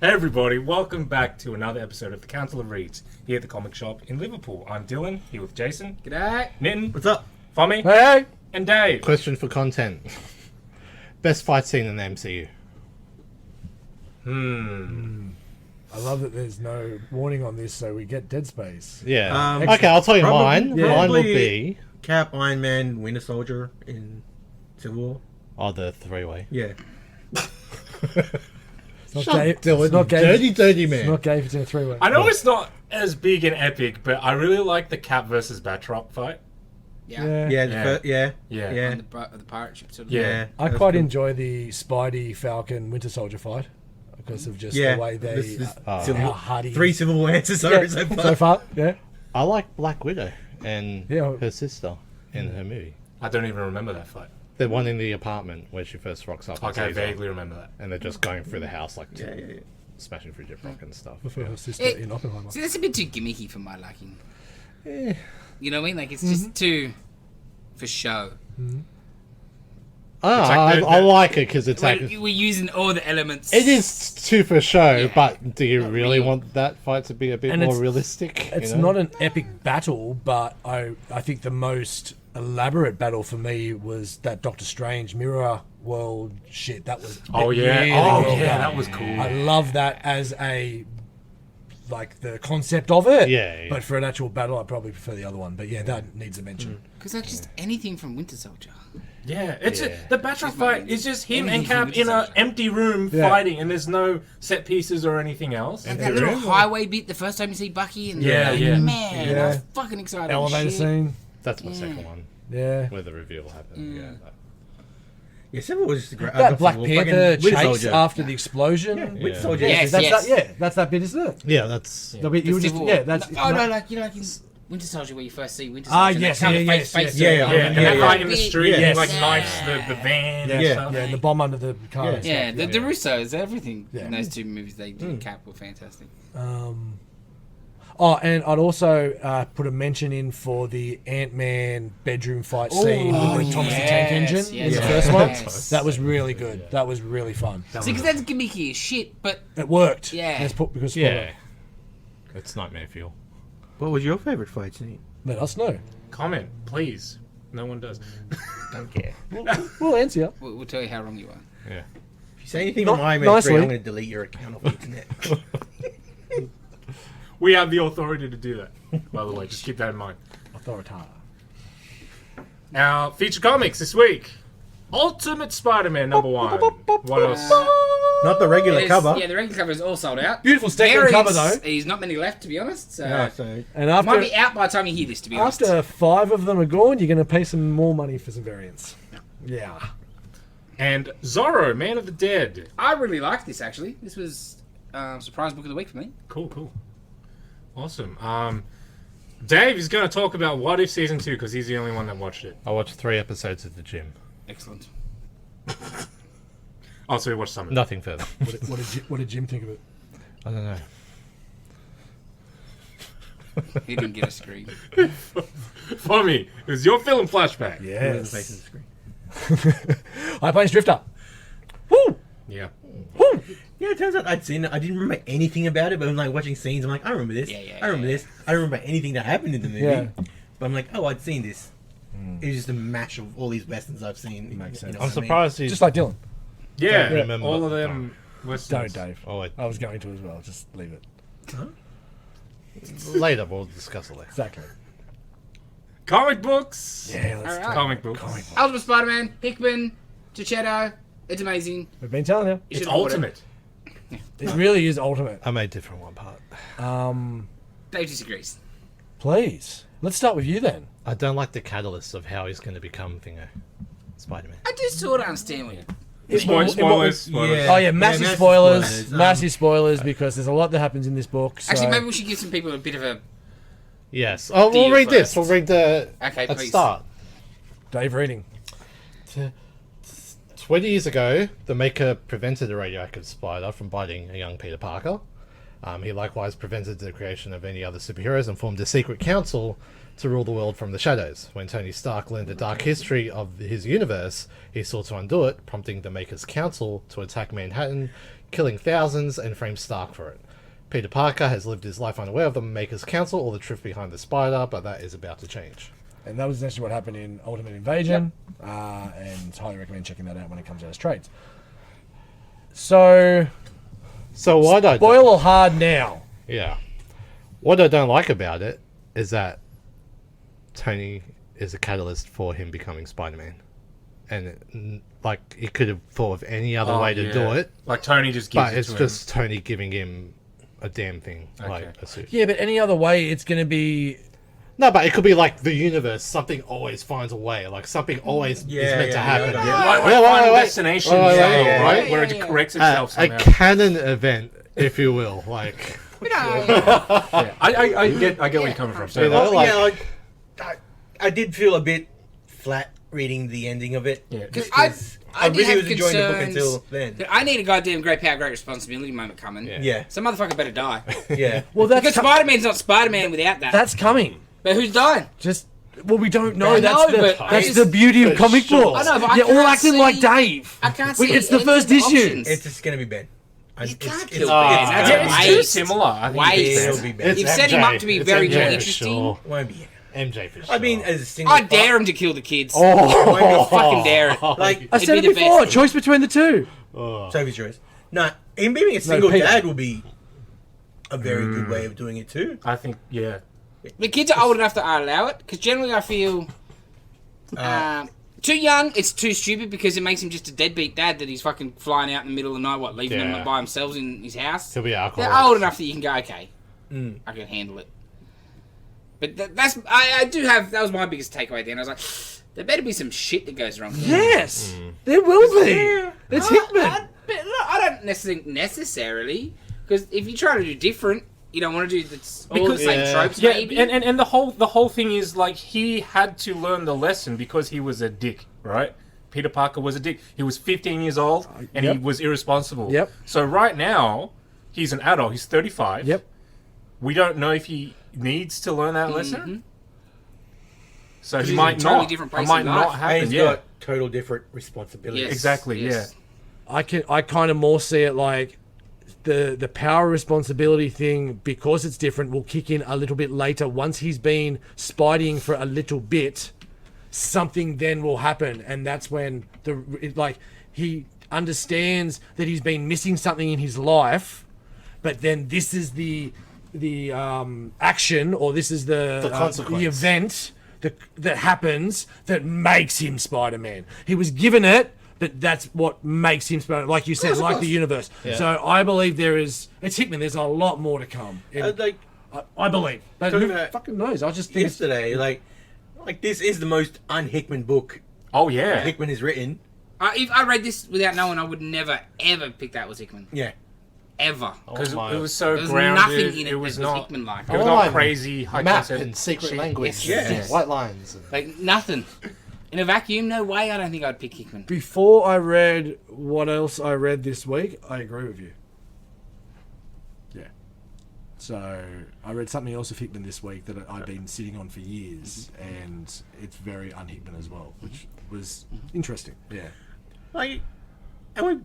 Hey everybody, welcome back to another episode of the Council of Reeds here at the comic shop in Liverpool. I'm Dylan, here with Jason. G'day. Nitin. What's up? Fommy. Hey. And Dave. Question for content. Best fight scene in the MCU? I love that there's no warning on this, so we get Dead Space. Yeah. Okay, I'll tell you mine. yeah. Mine would be... Cap, Iron Man, Winter Soldier in Civil War. Oh, the three-way. Yeah. It's not Shut gay. up, Dylan. It's not gay. Dirty It's man. not gay if it's in a three-way. I know it's not as big and epic, but I really like the Cap versus Batroc fight. Yeah. Yeah. On the pirate ship sort of. Yeah. I quite enjoy the Spidey, Falcon, Winter Soldier fight because of just the way they how hardy. 3 Civil War answers so far. So far, yeah. I like Black Widow and Yeah. her sister in her movie. I don't even remember that fight. The one in the apartment where she first rocks up. Okay, I vaguely remember that. And they're just going through the house like Yeah. smashing through Gyprock and stuff. For her sister It- in Oppenheimer. See, that's a bit too gimmicky for my liking. Eh. You know what I mean? Like, it's just too for show. I like it because it's We're using all the elements. it is too for show, Yeah. but do you Not really real. want that fight to be a bit And more it's- realistic? It's you know? not an epic battle, but I think the most elaborate battle for me was that Doctor Strange mirror world shit. That was Oh yeah, really well done. that was cool. I love that as a the concept of it. Yeah. But for an actual battle, I probably prefer the other one. But yeah, that needs a mention. Because that's just anything from Winter Soldier. Yeah, it's Yeah. the Batroc fight is just him and Anything Cap from in an Winter Soldier. empty room Yeah. fighting, and there's no set pieces or anything else. And that little highway bit the first time you see Bucky, and Yeah, yeah. man, I was Yeah. fucking excited. Elevator Shit. scene. That's my second one, Yeah. where the reveal happened. Yeah. Yeah, Civil War was just a great. That Black Panther Winter chase Soldier. after the explosion. Yeah, Winter Yeah. Soldier. Yes, that's yes. That, that's that bit, isn't it? Yeah, that's... The bit you were just, Civil yeah, War. that's... No, like, you know, like in Winter Soldier where you first see Winter Ah, Soldier. and yes, that kind of yeah, face- yes, face- yeah, Yeah, and that yeah. fight in the street, Yes. like knifes the van Yeah, and Yeah. stuff. yeah, and the bomb under the car. and Yeah, stuff, the Russos, everything Yeah. in those two movies they did Cap were fantastic. Oh, and I'd also put a mention in for the Ant-Man bedroom fight scene with the Thomas the Tank Engine in the first one. yes. That was really good. That was really fun. See, because that's gimmicky as shit, but It worked. Yeah. Let's put because Yeah. It's nightmare fuel. What was your favourite fight scene? let us know. Comment, please. No one does. Don't care. We'll answer you. we'll tell you how wrong you are. Yeah. If you say anything Not from Iron Man 3, nicely. I'm going to delete your account off the internet. We have the authority to do that, by the way. Just keep that in mind. Authorita. Now, feature comics this week. Ultimate Spider-Man #1. What else? Not the regular cover. Yeah, the regular cover is all sold out. Beautiful statement cover though. There's not many left, to be honest. So Yeah, so And it might after be out by the time you hear this, to be honest. after 5 of them are gone, you're going to pay some more money for some variants. Yeah. And Zorro, Man of the Dead. I really liked this, actually. This was surprise book of the week for me. Cool. Awesome. Dave is going to talk about What If Season 2 because he's the only one that watched it. I watched 3 episodes at the gym. Excellent. Oh, so he watched some of it. Nothing further. What did Jim think of it? I don't know. He didn't get a screen. For me, it was your film Flashback. the Yes. face of the screen. High Plains Drifter. Woo! Yeah. Woo! Yeah, it turns out I'd seen it. I didn't remember anything about it, but I'm like watching scenes. I'm like, I remember this. I remember this. I don't remember anything that happened in the movie. Yeah. But I'm like, oh, I'd seen this. It was just a mash of all these westerns I've seen. Makes sense. You know I'm what I mean? surprised he's... Just like Dylan. Yeah, Don't remember. all of them. Don't, Westerns. Dave. Oh, I was going to as well. Just leave it. later, we'll discuss it later. Exactly. Comic books. Yeah, let's Alright. Comic books. Ultimate Spider-Man, Hickman, Chichetto. It's amazing. We've been telling you. You It's should have bought it. ultimate. It really is ultimate. I made different one part. Dave disagrees. Please. Let's start with you then. I don't like the catalyst of how he's going to become Spider-Man. I do sort of understand what Spoilers. Yeah. Oh yeah, massive spoilers. Massive spoilers because there's a lot that happens in this book. So. Actually, maybe we should give some people a bit of a... Yes. Oh, we'll Deal read this. first. We'll read the... Okay, Let's please. start. Dave reading. 20 years ago, the Maker prevented a radioactive spider from biting a young Peter Parker. He likewise prevented the creation of any other superheroes and formed a secret council to rule the world from the shadows. When Tony Stark learned the dark history of his universe, he sought to undo it, prompting the Makers Council to attack Manhattan, killing thousands, and frame Stark for it. Peter Parker has lived his life unaware of the Makers Council or the truth behind the spider, but that is about to change. And that was essentially what happened in Ultimate Invasion, and highly recommend checking that out when it comes out as trades. So what I spoil hard now. Yeah. What I don't like about it is that Tony is a catalyst for him becoming Spider-Man. And he could have thought of any other way to do it. Like Tony just gives But it's just Tony giving him a damn thing, like a suit. Yeah, but any other way, it's going to be... No, but it could be like the universe. Something always finds a way. Like something always is meant to happen. Like Final Destination, right? Where it corrects itself somehow. A canon event, if you will. Like, I get where you're coming from. So, I did feel a bit flat reading the ending of it. Yeah, because I really have was enjoying the book concerns until then. I need a goddamn great power, great responsibility moment coming. Yeah. Some motherfucker better die. Yeah. Well, Because Spider-Man's not Spider-Man without that. That's coming. But who's dying? We don't know. I know, That's the beauty of comic books. I know, but I You're all can't acting see- like Dave. I can't see It's the any first of the issue. options. It's just going to be Ben. You can't it's- kill it's- Ben. it's- That's it's a too waste. similar. I think Waste. It'll be Ben. You've set him up to be It's very MJ more for interesting. sure. Won't be. MJ for sure. I mean, as a single. I dare him to kill the kids. Oh, I fucking dare it. Like, I It'd said be it the before. best. Choice between the two. Sophie's choice. No, him being a single Peter. dad will be a very good way of doing it too. I think, yeah. The kids are old enough to allow it, because generally I feel too young, it's too stupid, because it makes him just a deadbeat dad that he's fucking flying out in the middle of the night, leaving them by themselves in his house. He'll be They're alcoholic. old enough that you can go, okay, I can handle it. But I do have, that was my biggest takeaway then. I was like, there better be some shit that goes wrong. Yes, there will be. It's Hickman. I don't necessarily, because if you try to do different, you don't want to do all the same tropes, maybe. And the whole thing is, like, he had to learn the lesson because he was a dick, right? Peter Parker was a dick. He was 15 years old, and he was irresponsible. Yep. So right now, he's an adult. He's 35. Yep. We don't know if he needs to learn that lesson. So he he's in might a totally not. different It place might in not life. happen. And he's Yeah. got total different responsibilities. Yes, Exactly, yes. I kind of more see it like the power responsibility thing, because it's different, will kick in a little bit later. Once he's been spideying for a little bit, something then will happen, and that's when he understands that he's been missing something in his life, but then this is the action, or this is the consequence. the event that happens that makes him Spider-Man. He was given it, but that's what makes him Spider-Man. Like you said, like the universe. Yeah. So I believe it's Hickman. There's a lot more to come. I believe. But Talking who about fucking knows? I just think it's... yesterday, like this is the most un-Hickman book Oh, yeah. Hickman has written. If I read this without knowing, I would never, ever pick that was Hickman. Yeah. Ever. Because Oh my. it was so There was grounded. nothing in it, It was that was not. Hickman-like. It was Oh, not my. crazy high Map concept and secret shit. language. Yes. White lines. Like, nothing. In a vacuum, no way I don't think I'd pick Hickman. Before I read what else I read this week, I agree with you. Yeah. So I read something else of Hickman this week that I've been sitting on for years, and it's very un-Hickman as well, which was interesting. Yeah. Like, and we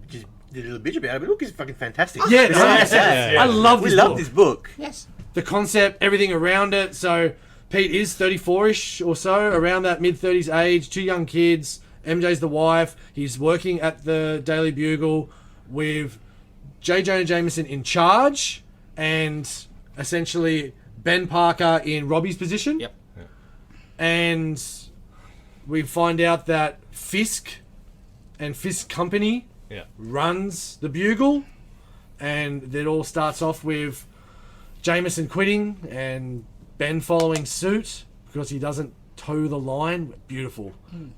just did a little bitch about it, but the book is fucking fantastic. Yeah, Yeah. I love We this love book. this book. Yes. The concept, everything around it. So Pete is 34-ish or so, around that mid-30s age, 2 young kids. MJ's the wife. He's working at the Daily Bugle with J. Jonah Jameson in charge, and essentially Ben Parker in Robbie's position. Yep. And we find out that Fisk and Fisk Company runs the Bugle, and it all starts off with Jameson quitting and Ben following suit because he doesn't toe the line. Beautiful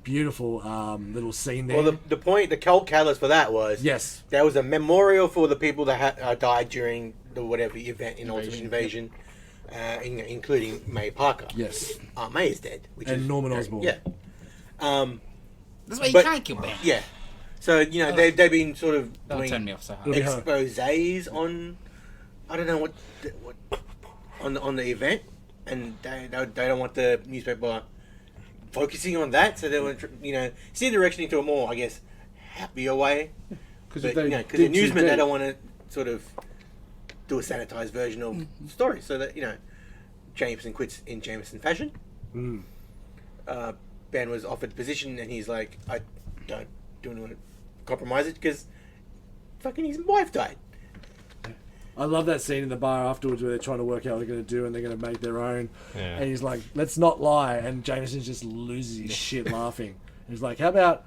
little scene there. Well, the point, the cold catalyst for that was Yes. there was a memorial for the people that died during the whatever event in Ultimate Invasion, including May Parker. Yes. Aunt May is dead, which And is Norman Osborn. Yeah. That's why you But- can't kill Ben. Yeah. So they've been sort of Don't doing turn me off so hard. It'll be hard. exposés I don't know what on the event, and they don't want the newspaper focusing on that, so they want to see the direction into a more, I guess, happier way. Because the newsmen, they don't want to sort of do a sanitized version of the story, so that Jameson quits in Jameson fashion. Ben was offered the position, and he's like, I don't want to compromise it because fucking his wife died. I love that scene in the bar afterwards where they're trying to work out what they're going to do and they're going to make their own. Yeah. And he's like, let's not lie. And Jameson just loses his shit laughing. He's like, how about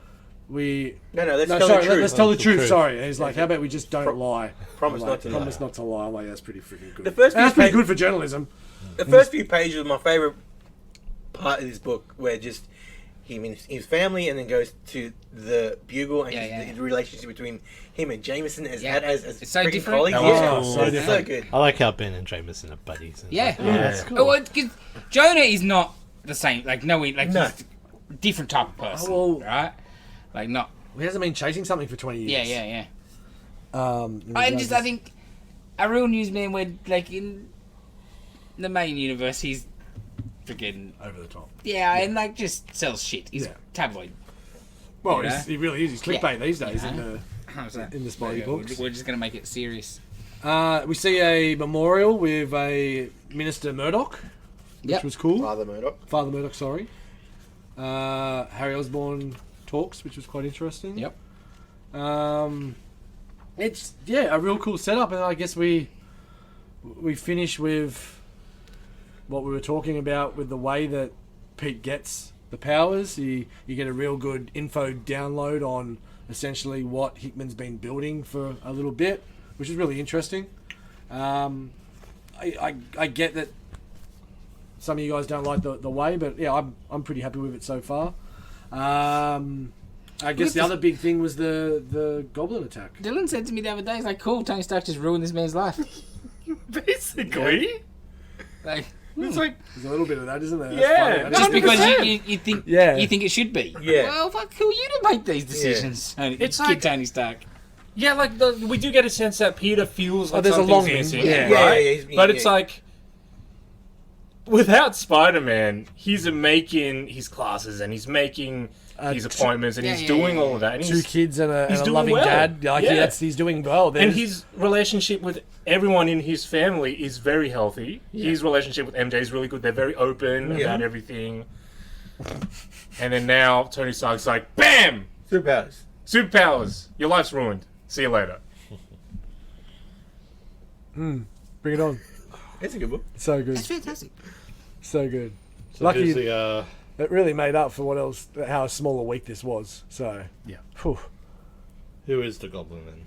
we... Let's tell the truth. Let's tell the truth, sorry. And he's like, how about we just don't lie? Promise like, not to lie. Promise not to lie. I'm like, that's pretty freaking good. That's pretty good for journalism. The first few pages are my favourite part of this book, where just him and his family, and then goes to the Bugle and the relationship between him and Jameson as It's so freaking different. colleagues. That So good. I like how Ben and Jameson are buddies. Yeah. That's cool. Oh, well, 'cause Jonah is not the same. Like, no. He's a different type of person, right? Like, not... He hasn't been chasing something for 20 years. Yeah. I think a real newsman would, like, in the main universe, he's freaking... over the top. Yeah, and, like, just sells shit. He's tabloid. Well, he really is. He's clickbait these days in the Spidey books. We're just going to make it serious. We see a memorial with a Minister Murdoch, which was cool. Father Murdoch, sorry. Harry Osborn talks, which was quite interesting. Yep. It's a real cool setup, and I guess we finish with what we were talking about with the way that Pete gets the powers. You get a real good info download on essentially what Hickman's been building for a little bit, which is really interesting. I get that some of you guys don't like the way, but yeah, I'm pretty happy with it so far. I guess the other big thing was the goblin attack. Dylan said to me the other day, he's like, cool, Tony Stark just ruined this man's life. Basically. Like, it's like... There's a little bit of that, isn't there? Yeah. That's funny. just because you think you think it should be. Yeah. Well, fuck, who are you to make these decisions? Tony, It's kid like- Tony Stark. Yeah, like, we do get a sense that Peter feels like there's a something's longing. missing, Yeah. right? Yeah, but it's like... Without Spider-Man, he's making his classes and he's making his appointments and he's doing all of that. And Two kids and a doing loving well. dad. Like Yeah. he's doing well. And his relationship with everyone in his family is very healthy. His relationship with MJ is really good. They're very open about everything. And then now Tony Stark's like, BAM! Superpowers. Your life's ruined. See you later. Bring it on. It's a good book. So good. That's fantastic. So good. So Lucky here's the, it really made up for how small a week this was. So Yeah. whew, who is the Goblin then?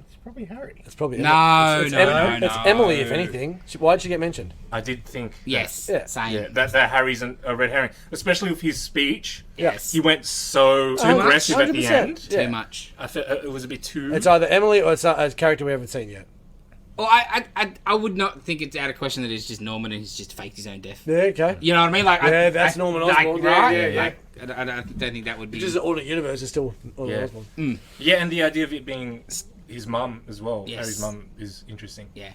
It's probably Harry. it's probably No, it's no. Emily, if anything. Why'd she get mentioned? I did think... Yes. Yeah. Same. Yeah, that Harry's a red herring. Especially with his speech. Yes. He went so aggressive at the 100%. end. Too Yeah. much. I felt it was a bit too... It's either Emily or it's a character we haven't seen yet. Well, I would not think it's out of question that it's just Norman and he's just faked his own death. Yeah, okay. You know what I mean? Like, Yeah, that's Norman Osborn. Yeah, right? yeah, yeah. Like, I don't think that would be. Which is an alternate universe, is still Norman Yeah. Osborn. Yeah, and the idea of it being his mum as well. Yes. Harry's mum is interesting. Yeah.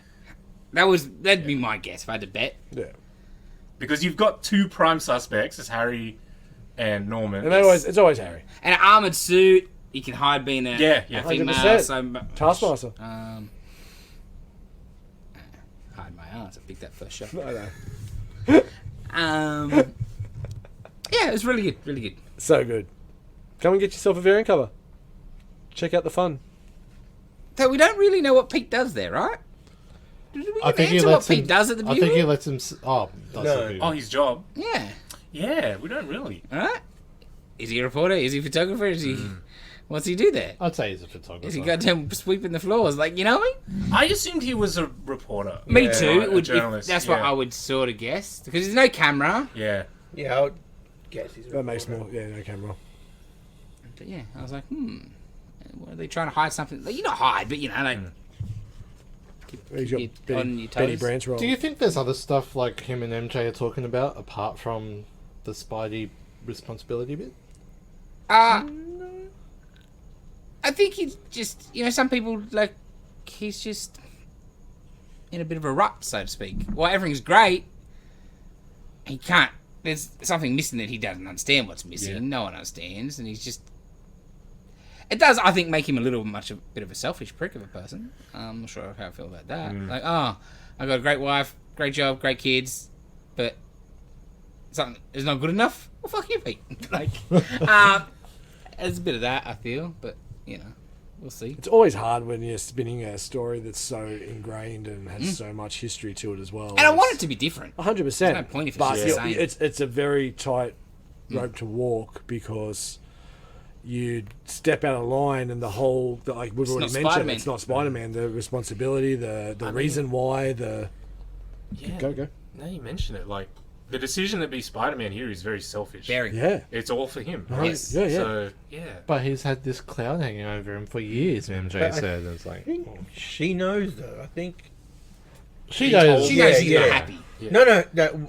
That'd be my guess if I had to bet. Yeah. Because you've got two prime suspects, as Harry and Norman. And it's always Harry. And an armored suit, you can hide being a Yeah. female. 100%. So, Taskmaster. hide my ass. I picked that first shot. I know. Yeah, it was really good. Really good. So good. Come and get yourself a variant cover. Check out the fun. So we don't really know what Pete does there, right? Did we I think he answer lets what him. Pete does at the I think he Bugle? lets him. Does No. the Bugle. Oh, his job. Yeah. Yeah, we don't really. Alright. Is he a reporter? Is he a photographer? Is he... What's he do there? I'd say he's a photographer. Is he goddamn sweeping the floors? Like, you know what I mean? I assumed he was a reporter. Me Yeah, too. a It would, journalist. that's what I would sort of guess. Because there's no camera. Yeah. Yeah, I would guess he's a That makes reporter. more. Yeah, no camera. But yeah, I was like, What, are they trying to hide something? Like, you not hide, but you know, like... He's got Keep on your Betty toes. Branch roll. Do you think there's other stuff like him and MJ are talking about apart from the Spidey responsibility bit? I think he's just... You know, some people, like... He's just... in a bit of a rut, so to speak. While everything's great, he can't. There's something missing that he doesn't understand what's missing. Yeah. No one understands, and he's just. It does, I think, make him a bit of a selfish prick of a person. I'm not sure how I feel about that. Like, oh, I got a great wife, great job, great kids, but something is not good enough. Well, fuck you, Pete. Like, there's a bit of that, I feel, but you know, we'll see. It's always hard when you're spinning a story that's so ingrained and has so much history to it as well. And I want it to be different. 100%. There's no point if it's but just the same. it's a very tight rope to walk because you step out of line and like we've already mentioned, Spider-Man. it's not Spider-Man. The responsibility, the reason why, Yeah. Go. Now you mention it, like the decision to be Spider-Man here is very selfish. Very. Yeah. It's all for him. Right. Right? Yes. Yeah. So yeah. But he's had this cloud hanging over him for years, MJ But said. It's I like, think she knows, though. I think. she knows. She knows Yeah, he's not yeah. happy. No,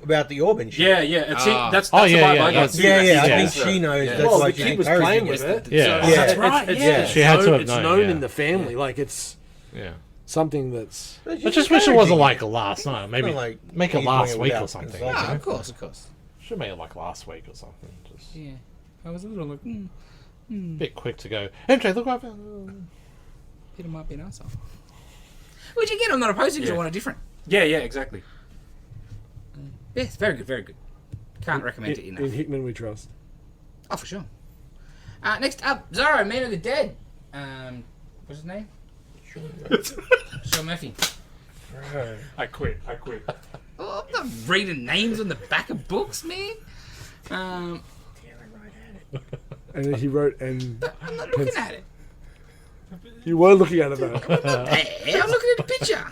about the Orban shit. Yeah, yeah. It's that's Oh, the yeah, vibe yeah, I got that's- too. Yeah, That's yeah. I his think answer. she knows. Yeah. That's Well, why the she's kid was encouraging playing it. with it. Yeah. So Yeah. That's right, yeah. She had to have it's known, known yeah. in the family. Like it's Yeah. something that's. I just wish it wasn't like last night. Maybe Not like make it he's last doing it week or without something. consulting. you Ah, know? of course. Should make it like last week or something. Just Yeah. I was a little like, a bit quick to go. MJ, look what I found. Peter might be an asshole. Which again, I'm not opposed to because I Yeah. want it different. Yeah, yeah, exactly. Yes, very good, very good. Can't recommend it In enough. Hickman we trust. Oh, for sure. Next up, Zorro, Man of the Dead. What's his name? Sean Murphy. I quit. Oh, I'm not reading names on the back of books, man. And then he wrote, and I'm not looking at it. you were looking at it though. Hey, I'm looking at the picture.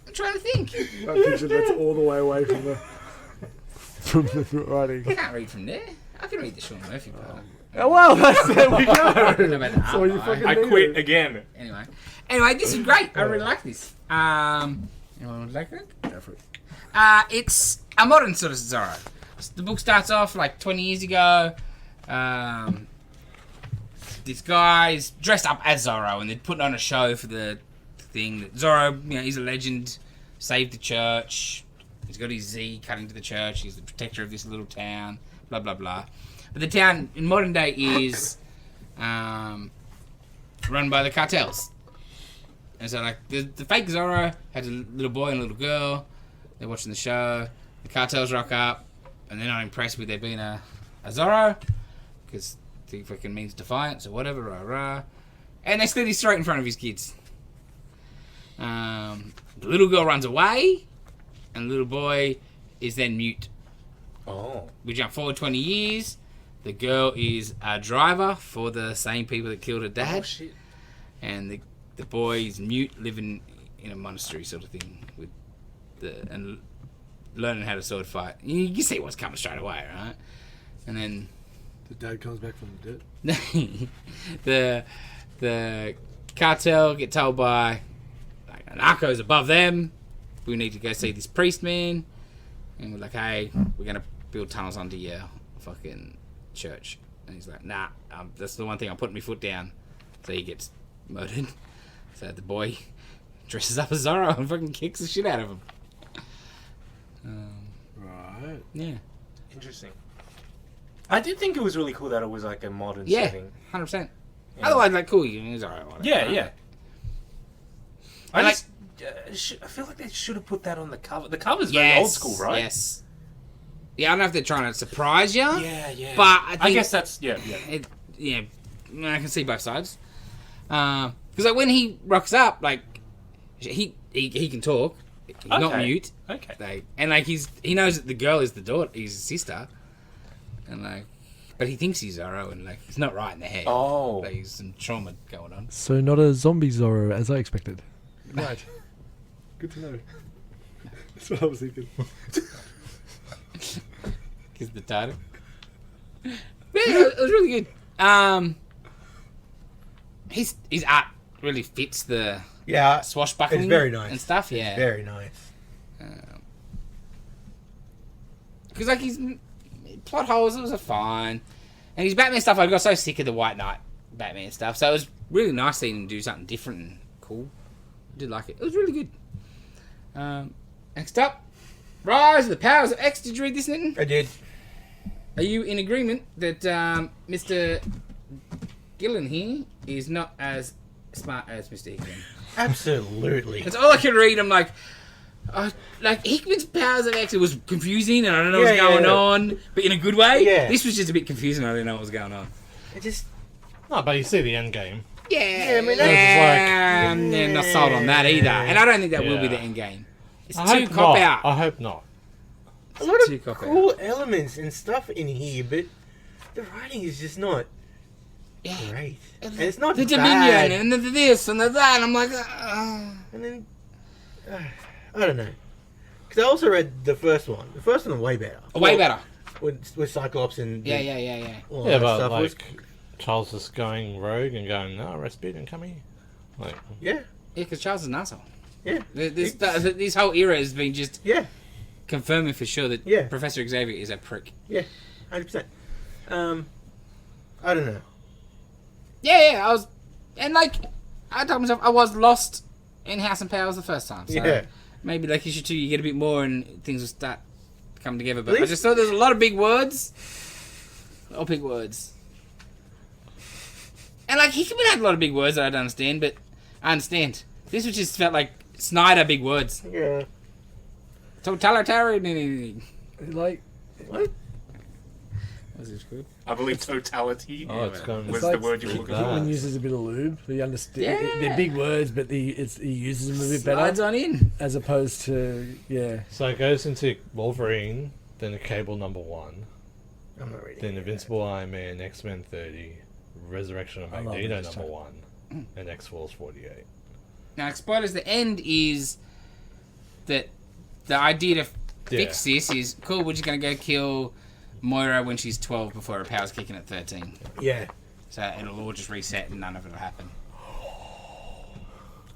I'm trying to think. That picture that's all the way away from the writing. I can't read from there. I can read the Sean Murphy part. Oh, well, there we go. I don't know about the That's all you art, fucking right? I quit again. Anyway, this is great. I really like this. Anyone would like it? Go for it. It's a modern sort of Zorro. The book starts off like 20 years ago. This guy's dressed up as Zorro, and they're putting on a show for the thing. That Zorro, you know, he's a legend, saved the church. He's got his Z cut into the church. He's the protector of this little town. Blah blah blah. But the town in modern day is run by the cartels. And so, like, the fake Zorro has a little boy and a little girl. They're watching the show. The cartels rock up, and they're not impressed with there being a Zorro because he fucking means defiance or whatever, rah rah. And they slit his throat in front of his kids. The little girl runs away, and the little boy is then mute. Oh. We jump forward 20 years. The girl is a driver for the same people that killed her dad. Oh shit. And the boy is mute, living in a monastery sort of thing with and learning how to sword fight. You can see what's coming straight away, right? And then The dad comes back from the the dead. cartel get told by like narcos above them, we need to go see this priest man, and we're like, hey, we're gonna build tunnels under your fucking church. And he's like, nah, that's the one thing I'm putting my foot down. So he gets murdered. So the boy dresses up as Zorro and fucking kicks the shit out of him. Right. Yeah. Interesting. I did think it was really cool that it was like a modern Yeah, setting. 100%. Otherwise, like, cool, he's Zorro. whatever. Yeah, yeah. I And, like- just, I feel like they should have put that on the cover. The cover's very old school, right? Yes. Yeah, I don't know if they're trying to surprise you. Yeah, yeah. But I think guess that's I can see both sides. Because like when he rocks up, like he can talk. He's not Okay. mute. Okay. Like, and like he knows that the girl is the daughter, his sister, and like, but he thinks he's Zorro, and like he's not right in the head. Oh. Like, there's some trauma going on. So not a zombie Zorro as I expected. Right. Good to know. That's what I was thinking. Because the title. Yeah, it was really good. His art really fits the Yeah. swashbuckling It's very nice. and stuff. Yeah, Very nice. because like his plot holes was fine, and his Batman stuff. I got so sick of the White Knight Batman stuff, so it was really nice seeing him do something different and cool. I did like it. It was really good. Next up, Rise of the Powers of X. Did you read this, Nitin? I did. Are you in agreement that Mr. Gillen here is not as smart as Mr. Hickman? Absolutely. That's all I can read. I'm like Hickman's Powers of X. It was confusing, and I don't know what's going on, but in a good way. Yeah. This was just a bit confusing. I didn't know what was going on. It just. No, but you see the end game. Yeah, I mean, I'm not sold on that either, and I don't think that will be the end game. It's too cop out. I hope not. A lot of cool elements and stuff in here, but the writing is just not great. And it's not the bad. Dominion and the this and the that. And I'm like, And then I don't know, because I also read the first one. The first one was way better. way better. With Cyclops and Yeah. all Yeah, that but stuff. like Charles is going rogue and going, no, Rasputin, come here. Like, Yeah, Because Charles is an asshole. yeah, This whole era has been just yeah, confirming for sure that Yeah. Professor Xavier is a prick. yeah, 100%. I don't know. Yeah, I was, and like, I told myself I was lost in House and Powers the first time. So Yeah. maybe like issue 2 you get a bit more and things will start coming together. But At I least- just thought there's a lot of big words. All big words. And like, Hickman had a lot of big words that I don't understand, but I understand. This was just felt like Snyder big words. Yeah. Totalitarian. Like, What? Was this good? I believe totality oh, it's going was like the word you were looking Hickman for. uses a bit of lube. He understands. Yeah. They're big words, but he uses them a bit Slides better. on in. As opposed to, yeah. so it goes into Wolverine, then the Cable #1, I'm not reading. then Invincible Iron Man, X-Men 30, Resurrection of I love Magneto it, Chuck. #1, and X-Force 48. Now, spoilers, the end is that the idea to fix this is, cool, we're just going to go kill Moira when she's 12 before her powers kick in at 13. Yeah. So it'll all just reset and none of it will happen.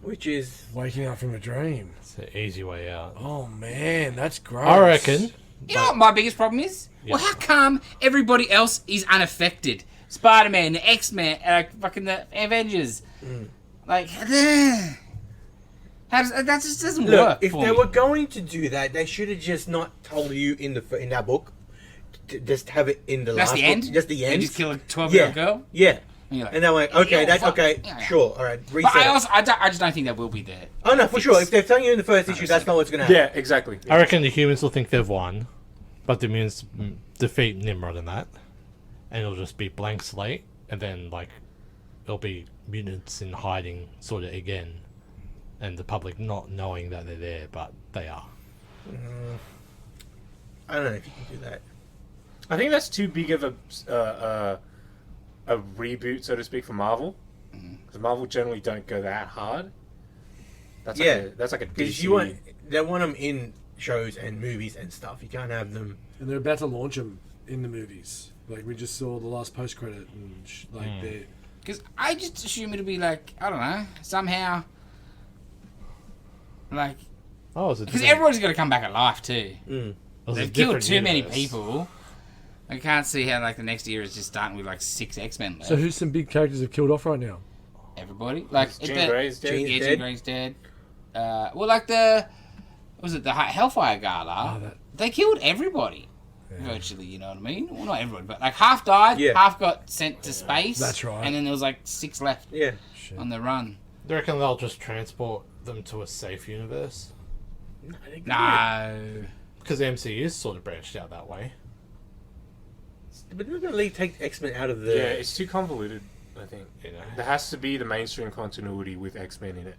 Which is. Waking up from a dream. It's an easy way out. Oh, man, that's gross. I reckon. You know what my biggest problem is? Yeah. Well, how come everybody else is unaffected? Spider-Man, the X-Men, fucking the Avengers. Like, how does, that just doesn't Look, work if for they me. were going to do that, they should have just not told you in that book. Just have it in the That's last the end? book. Just the They end. just kill a 12-year-old girl? Yeah. And you're like, And they're like, okay, yeah, that's fuck. okay. Yeah. Sure. All right. Reset. But it. I just don't think that will be there. Oh no, for sure. If they're telling you in the first issue, that's not what's going to happen. Yeah, exactly. I reckon the humans will think they've won, but the mutants defeat Nimrod in that, and it'll just be blank slate, and then like it'll be mutants in hiding sort of again, and the public not knowing that they're there, but they are. I don't know if you can do that. I think that's too big of a reboot, so to speak, for Marvel. Because Marvel generally don't go that hard. That's like a Because DC. they want them in shows and movies and stuff. You can't have them. And they're about to launch them in the movies. Like, we just saw the last post-credit. And they're... Because I just assume it'll be like, I don't know, somehow, like, Oh, it's a because different- everyone's got to come back alive too. it was a They've killed different too many universe. people. I can't see how like the next year is just starting with like 6 X-Men left. So who's some big characters have killed off right now? Everybody, like Jean Grey's dead. Jean- Jean dead. Grey's dead. Well, like the Hellfire Gala? Oh, that- They killed everybody. Virtually, you know what I mean? Well, not everybody, but like half died, Yeah. half got sent to space. That's right. And then there was like 6 left Yeah. Shit. on the run. Do you reckon they'll just transport them to a safe universe? No. Because the MCU's sort of branched out that way. But they're going to take X-Men out of the. Yeah, it's too convoluted, I think. You know, There has to be the mainstream continuity with X-Men in it.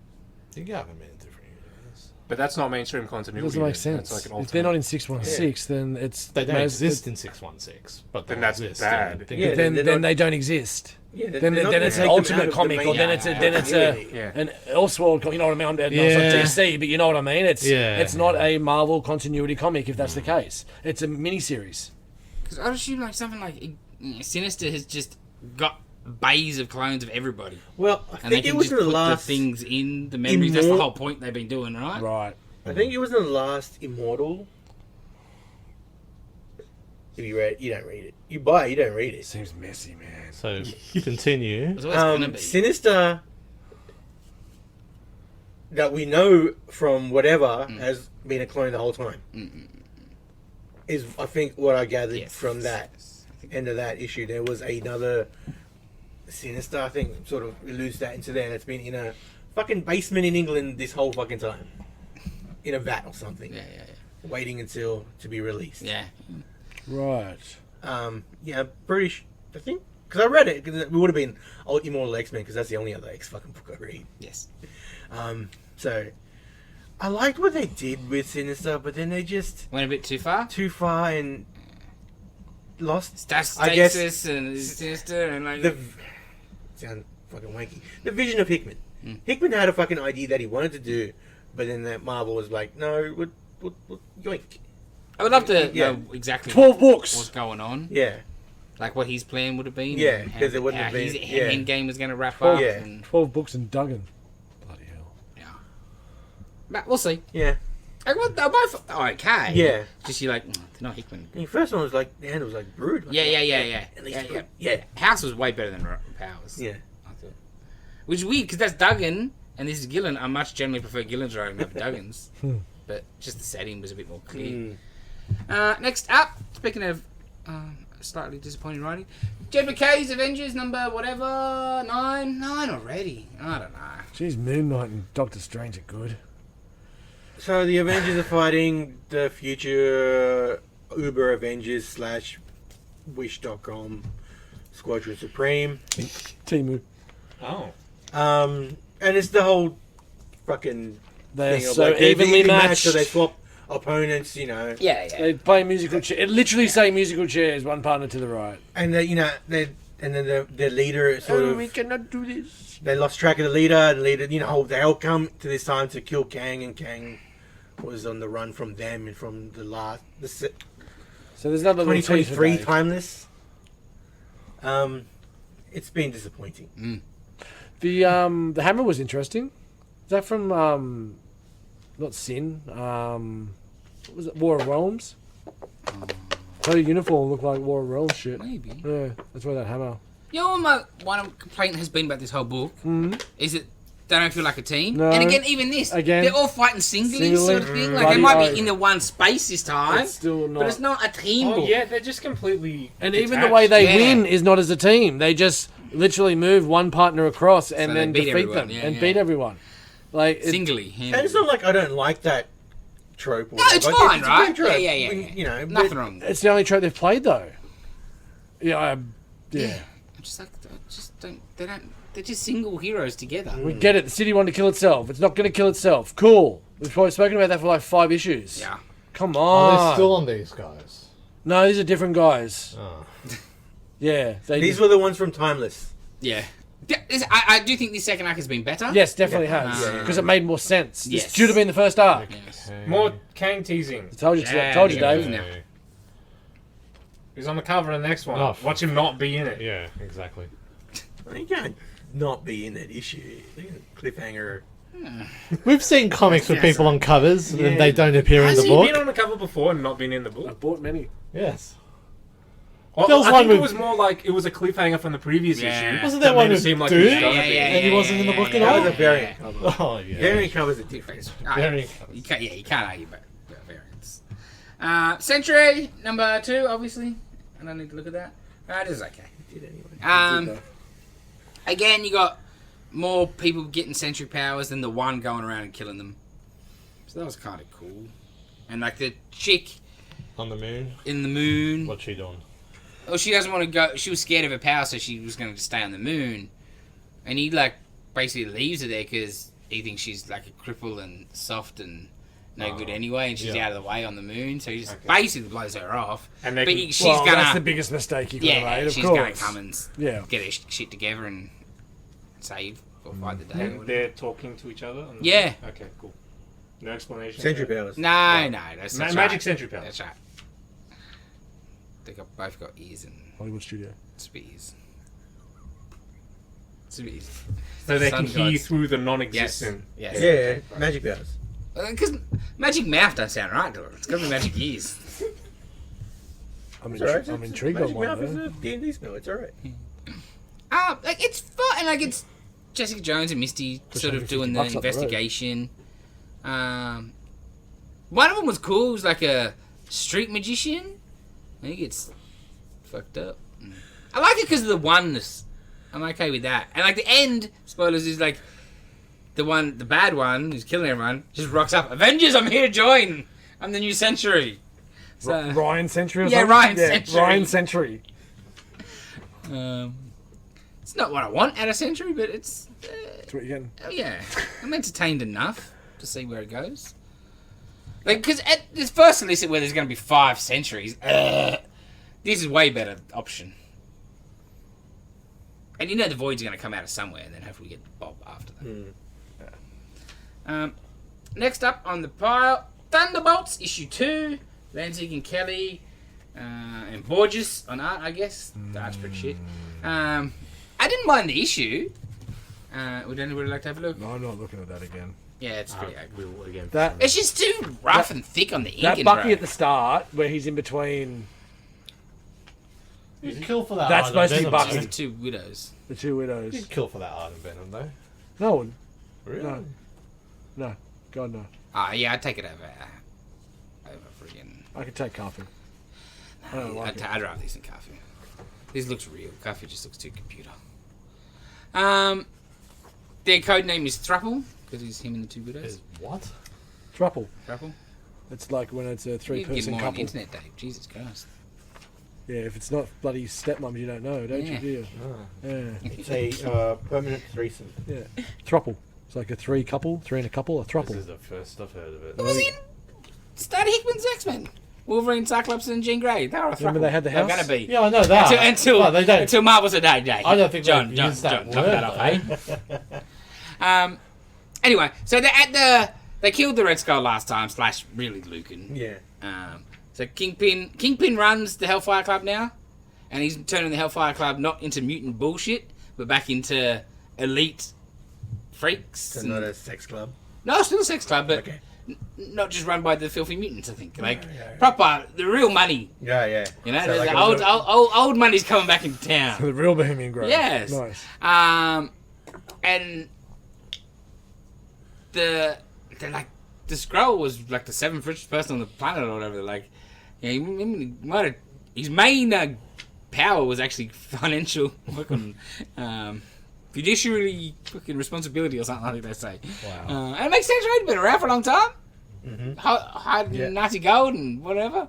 you can have them in a different universe. But that's not mainstream It continuity. doesn't make That's sense. like an If alternate. they're not in 616, then it's... They don't may- exist in 616, but Then they'll that's exist bad. in- Yeah, Then, they're then not- they don't exist. Yeah, Then they're not gonna it's take an them out ultimate of the comic, or then main it's a continuity. Yeah. an Elseworld. You know what I mean? It's Yeah. not DC, but you know what I mean. Yeah. It's not a Marvel continuity comic if that's the case. It's a miniseries. Because I'd assume like something like Sinister has just got bays of clones of everybody. Well, I And they think it can was just the put last. the things in the memories. That's the Immor- whole point they've been doing, right? Right. I think it was the last Immortal. If you read, you don't read it. You buy it, you don't read it. Seems messy, man. So continue. It's always gonna be. Sinister. that we know from whatever has been a clone the whole time. Is I think what I gathered from that end of that issue. There was another Sinister, I think, sort of alludes that into there. That's been in a fucking basement in England this whole fucking time, in a vat or something. Waiting until to be released. Right. Yeah, British. I think because I read it, because it would have been Immortal X-Men, because that's the only other X fucking book I read. Yes. So I liked what they did with Sinister, but then they just Went a bit too far. and lost. Stasis and Sinister and like. Sound fucking wanky. The vision of Hickman. Hickman had a fucking idea that he wanted to do, but then that Marvel was like, no, what yoink. I would love to know exactly 12 books. what's going on. Yeah. Like what his plan would have been. Yeah, and because it wouldn't how have been. his Yeah. end game was going to wrap up. Yeah. And, 12 books and Duggan. Bloody hell. but we'll see. Yeah. Like, what, they're both okay. Yeah. Just you're like, they're not Hickman. The first one was like, the end was like Brood. Like, Yeah. At least Brood. Yeah. Yeah. House was way better than Powers. Yeah. I thought. Which is weird because that's Duggan and this is Gillen. I much generally prefer Gillen's writing over Duggan's. But just the setting was a bit more clear. Next up, speaking of slightly disappointing writing, Jed McKay's Avengers number whatever, 9 already. I don't know. Jeez, Moon Knight and Doctor Strange are good. So the Avengers are fighting the future Uber Avengers / Wish.com Squadron Supreme. Timu. Oh. And it's the whole fucking They're thing of so like, they evenly matched. so they swap opponents, you know. Yeah. They play musical chairs. It literally say musical chairs, one partner to the right. And they, and then the leader sort of, we cannot do this. they lost track of the leader. The leader, they all come to this time to kill Kang, and Kang was on the run from them and from the So there's another 2023 Timeless. It's been disappointing. The hammer was interesting. Is that from not Sin? What was it? War of Realms? Her uniform looked like War of Realms shit. Maybe. Yeah, that's where that hammer. You know what my one complaint has been about this whole book? Is it they don't feel like a team. No. And again, even this, they're all fighting singly sort of thing. Like Bloody they might oath. be in the one space this time, It's still not. but it's not a team Oh book. yeah, they're just completely. And even the detached. way they Yeah. win is not as a team. They just literally move one partner across and So then they beat defeat everyone. them Yeah, and yeah. beat everyone. Like Singly. And it's not like I don't like that trope. Or No, it's whatever. fine, a right? good trope. Yeah. You know, Nothing but wrong. it's the only trope they've played though. Yeah, yeah. I'm just like, I just don't. They don't. They're just single heroes together. We get it. The city wanted to kill itself. It's not going to kill itself. Cool. We've probably spoken about that for like 5 issues. Yeah. Come Oh, on. they're still on these guys. No, these are different guys. Oh. Yeah. these were the ones from Timeless. Yeah. I do think this second arc has been better. Yes, definitely Yeah. has. Yeah. Because it made more sense. Yes. This should have been the first arc. Yes. More Kang teasing. I told you, Yeah, told you, yeah, Dave. yeah. He's on the cover of the next one. Oh. Watch him not be in it. Yeah, exactly. You can't not be in that issue. Cliffhanger. We've seen comics with people on covers Yeah. and they don't appear in Has the he book. been on the cover before and not been in the I book? bought many. Yes. Well, There was I one think it with- was more like it was a cliffhanger from the previous Yeah. issue. Wasn't there that one made it with seem like Dude? he was gonna Yeah, be. yeah, And he wasn't in the book at That all? was a variant cover. Oh, yeah. Variant covers are different. Very You can't. Yeah, you can't argue about variants. Sentry number 2, obviously. I don't need to look at that. This is okay. Did anyway. Again, you got more people getting Sentry powers than the one going around and killing them. So that was kind of cool. And like the chick On the moon? in the moon. What's she doing? Oh, she doesn't want to go. She was scared of her power, so she was going to stay on the moon. And he like basically leaves her there because he thinks she's like a cripple and soft and no good anyway, and she's Yeah. out of the way on the moon. So he just Okay. basically blows her off. And they But can- she's Well, that's the gonna, biggest mistake you could have yeah, made, of she's course. gonna come and Yeah. get her shit together and save or fight the day. or And whatever. they're talking to each other? On the Yeah. Okay, cool. No explanation? Sentry powers. No, that's Magic right. Sentry powers. That's right. They both got ears and Hollywood studio. spears. Spears. So they Sun can hear gods. through the Yes. non-existent. Yes. Yeah, magic powers. Because magic mouth don't sound right to it. It's got to be magic ears. I'm, It's alright. I'm intrigued on Magic one mouth is though. a D&D spell. It's alright. Like it's fun, and like it's Jessica Jones and Misty sort of doing the investigation. One of them was cool. It was like a street magician. And he gets fucked up. I like it because of the oneness. I'm okay with that. And like the end, spoilers, is like the bad one who's killing everyone, just rocks up. Avengers, I'm here to join. I'm the new Sentry. So, Ryan Sentry or yeah, something? Ryan Sentry. Ryan Sentry. It's not what I want out of Sentry, but it's... That's what you're getting. Oh yeah, I'm entertained enough to see where it goes. Like, because at this first solicit where there's going to be 5 Sentries, this is way better option. And you know the Void's going to come out of somewhere, and then hopefully we get Bob after that. Next up on the pile, Thunderbolts issue 2. Lanzig and Kelly and Borges on art, I guess. The art's pretty shit. I didn't mind the issue. Would anybody like to have a look? No, I'm not looking at that again. Yeah, it's pretty ugly. We will again. It's just too rough and thick on the ink. That and Bucky bro. at the start, where he's in between You'd kill for that. That's Iron supposed to be Venom, Bucky. though. The 2 widows. the 2 widows. You'd kill for that Iron Venom, though. No one. Really? No. No. God, no. Yeah, I'd take it over friggin'. I could take coffee. I don't like it. I'd rather this than Coffee. This looks real. Coffee just looks too computer. Their code name is Thruple because he's him and the 2 widows. Is what? Thruple. Thruple. It's like when it's a You can get 3-person more on the couple. internet, Dave. Jesus Christ. Yeah, if it's not bloody stepmom, you don't know, don't Yeah. you? Do you? Yeah. It's a permanent threesome. Yeah. Thruple. It's like a 3 couple, 3 and a couple, a This thruple. is the first I've heard of it. It was in Stan Hickman's X-Men. Wolverine, Cyclops, and Jean Grey. They were a thruple. Remember they had the house? They're going to be. Yeah, I know that. Until But they don't. until Marvel's a day, Jay. I don't think John, they've John, used that John, knock word, that off, eh? Anyway, so they're at they killed the Red Skull last time, / really Lucan. Yeah. So Kingpin runs the Hellfire Club now, and he's turning the Hellfire Club not into mutant bullshit, but back into elite freaks. So not a sex club. No, still a sex club, but Okay. not just run by the filthy mutants. I think proper the real money. Yeah. You know, So the like old money's coming back into town. The real Bohemian Grove. Yes. Nice. And the Skrull was like the 7th richest person on the planet or whatever. Like, yeah, his main power was actually financial, fucking fiduciary fucking responsibility or something like they say. Wow. And it makes sense, right? He's been around for a long time. Hiding Nazi gold and whatever.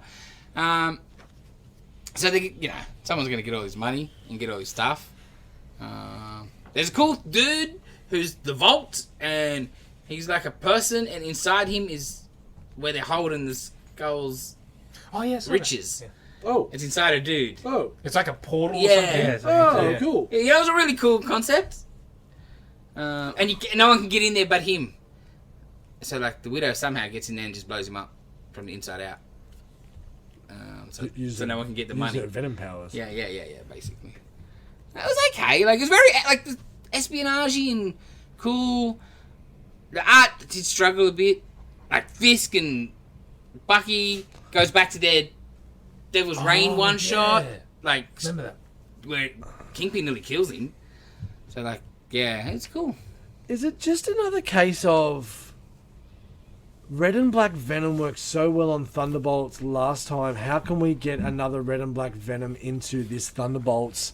So they, someone's gonna get all his money and get all his stuff. There's a cool dude who's the Vault, and he's like a person, and inside him is where they're holding the Skull's Oh yes. riches. Yeah. Oh. It's It's inside a dude. Oh. It's like a portal. Yeah. Or something. Yeah, so Oh, yeah. cool. Yeah, it was a really cool concept. And no one can get in there but him. So like the Widow somehow gets in there and just blows him up from the inside out. So no one can get the money. Venom powers. Yeah, basically. That was okay. Like, it was very, like, the espionage and cool. The art did struggle a bit. Like, Fisk and Bucky goes back to their Devil's Reign one shot. Like, Remember that? where Kingpin nearly kills him. So, like, yeah, it's cool. Is it just another case of Red and Black Venom worked so well on Thunderbolts last time? How can we get another Red and Black Venom into this Thunderbolts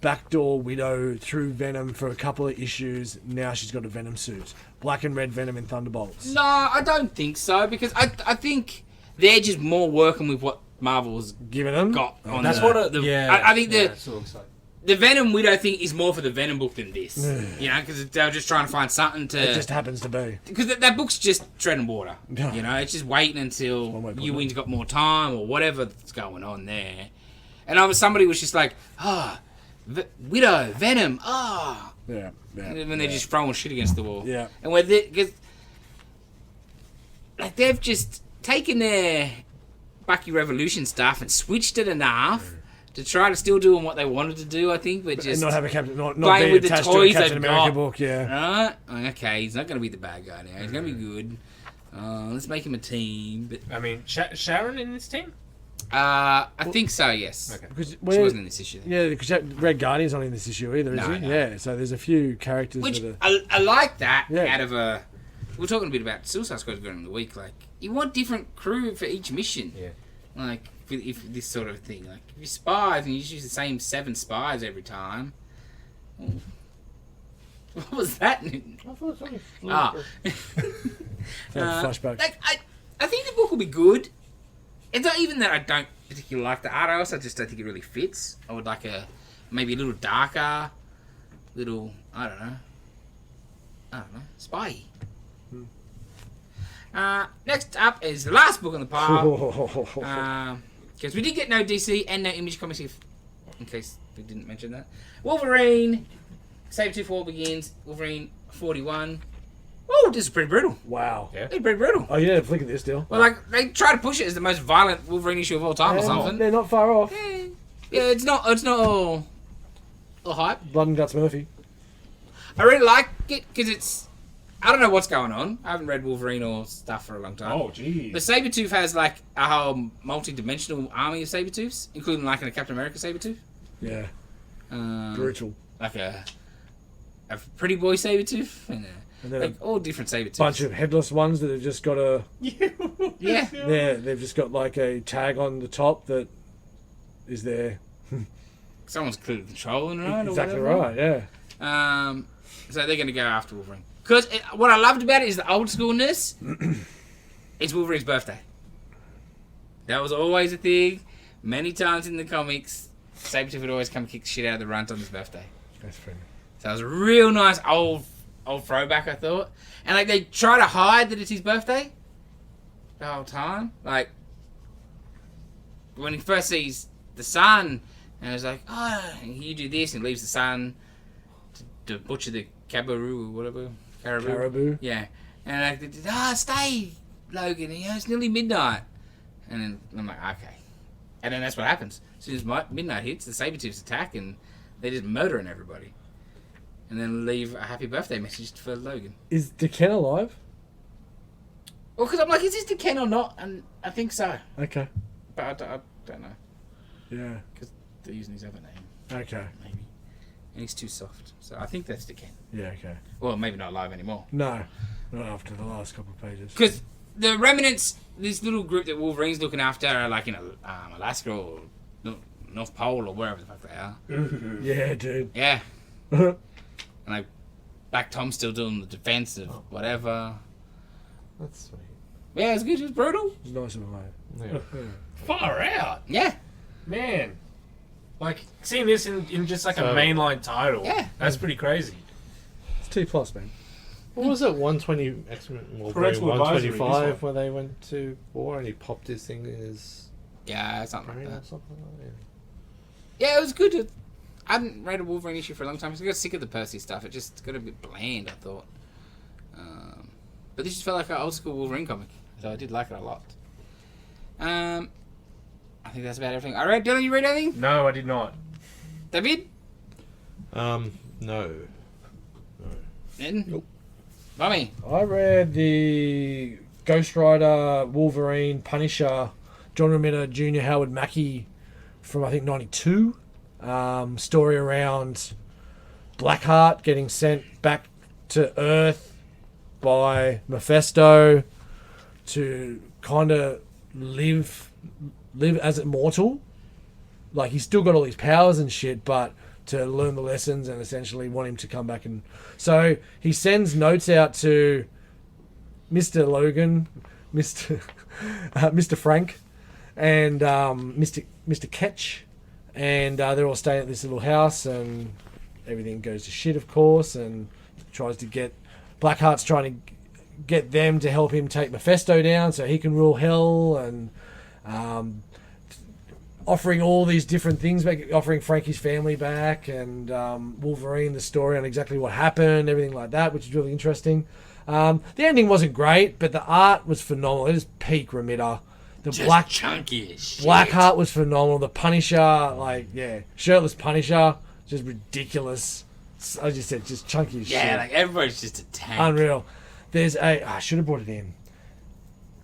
backdoor Widow through Venom for a couple of issues? Now she's got a Venom suit. Black and Red Venom in Thunderbolts. No, I don't think so, because I think they're just more working with what Marvel's Giving them? got on That's the, what. the, Yeah. I think yeah, so it looks like. the Venom Widow thing is more for the Venom book than this. Because they were just trying to find something It to... just happens to be. Because that book's just treading water. Yeah. It's just waiting one until way of putting Ewing's got more time or whatever's going on there. And somebody was just like, Widow, Venom, Yeah. when they're just throwing shit against the wall. Yeah. And when because like they've just taken their Bucky Revolution stuff and switched it enough to try to still doing what they wanted to do, I think, but And just not have a Captain, not playing be with the attached to a toys Captain they've America got. book, yeah. right? Okay, he's not going to be the bad guy now. He's going to be good. Let's make him a team. But I mean, Sharon in this team. I think so. Yes. Okay. Because She wasn't in this issue. Then. Yeah, because Red Guardian's not in this issue either, is No, he? no. Yeah, so there's a few characters Which that are... I like that Yeah. out of a. We were talking a bit about Suicide Squad during the week. Like you want different crew for each mission. Yeah. Like if this sort of thing. Like if you spies and you just use the same 7 spies every time. well, What was that? I thought it was only Ah. Flashback. Like I think the book will be good. It's not even that I don't particularly like the art. I just don't think it really fits. I would like maybe a little darker, I don't know, spy. Next up is the last book on the pile. Because we did get no DC and no Image Comics, in case we didn't mention that. Wolverine, Sabretooth War begins. Wolverine 41. Oh, this is pretty brutal. Wow. Yeah. It's pretty brutal. Oh, yeah, look at this deal. Well, like they try to push it as the most violent Wolverine issue of all time or something. They're not far off. Yeah, it's not all hype. Blood and Guts Murphy. I really like it because I don't know what's going on. I haven't read Wolverine or stuff for a long time. Oh, geez. But Sabretooth has like a whole multi-dimensional army of Sabretooths, including like a Captain America Sabretooth. Yeah. Um, Brutal. Like a pretty boy Sabretooth. And then like all different Sabretooths. Bunch of headless ones that have just got a... Yeah. They've just got like a tag on the top that is there. Someone's clearly controlling, right? Exactly or whatever. right, yeah. So they're going to go after Wolverine. Because what I loved about it is the old schoolness. It's Wolverine's birthday. That was always a thing. Many times in the comics, Sabretooth would always come kick the shit out of the runt on his birthday. That's funny. So it was a real nice old throwback, I thought. And like they try to hide that it's his birthday the whole time. Like when he first sees the sun, and it's like, oh, you do this, and leaves the sun to butcher the caribou or whatever. Caribou. Yeah. And like, stay, Logan. It's nearly midnight. And then I'm like, okay. And then that's what happens. As soon as midnight hits, the Sabretooths attack, and they're just murdering everybody. And then leave a happy birthday message for Logan. Is DeKen alive? Well, because I'm like, is this DeKen or not? And I think so. Okay. But I don't know. Yeah. Because they're using his other name, Okay. maybe. And he's too soft. So I think that's DeKen. Yeah, okay. Well, maybe not alive anymore. No. Not after the last couple of pages. Because the Remnants, this little group that Wolverine's looking after, are like in Alaska or North Pole or wherever the fuck they are. Yeah, dude. Yeah. And like, Black Tom's still doing the defense of whatever. That's sweet. Yeah, it's good. It's brutal. It's nice of him, mate. Yeah. Far out. Yeah. Man. Like, seeing this in just like a So- mainline title. Yeah. That's pretty crazy. It's T+, man. What was it? 120 X-Men, Parental advisory, 125 this where they went to war and he popped his thing in his Yeah, something like brain or that. something like that. Yeah, it was good. I hadn't read a Wolverine issue for a long time, so I got sick of the Percy stuff. It just got a bit bland, I thought. But this just felt like an old school Wolverine comic, so I did like it a lot. I think that's about everything. All right, Dylan, you read anything? No, I did not. David? No. Ed? Nope. Mummy? I read the Ghost Rider, Wolverine, Punisher, John Romita Jr., Howard Mackie from, I think, 92. Story around Blackheart getting sent back to Earth by Mephisto to kind of live as immortal. Like, he's still got all these powers and shit, but to learn the lessons and essentially want him to come back. And so he sends notes out to Mr. Logan, Mr. Frank, and Mr. Ketch, and they're all staying at this little house, and everything goes to shit, of course, and tries to get Blackheart's trying to get them to help him take Mephisto down so he can rule hell, and offering all these different things back, offering Frankie's family back, and Wolverine the story on exactly what happened, everything like that, which is really interesting. The ending wasn't great, but the art was phenomenal. It is peak Romita. The Just chunky as shit. Blackheart was phenomenal. The Punisher, shirtless Punisher, just ridiculous. I just said, just chunky as shit. Yeah, like everybody's just a tank. Unreal. There's I should have brought it in.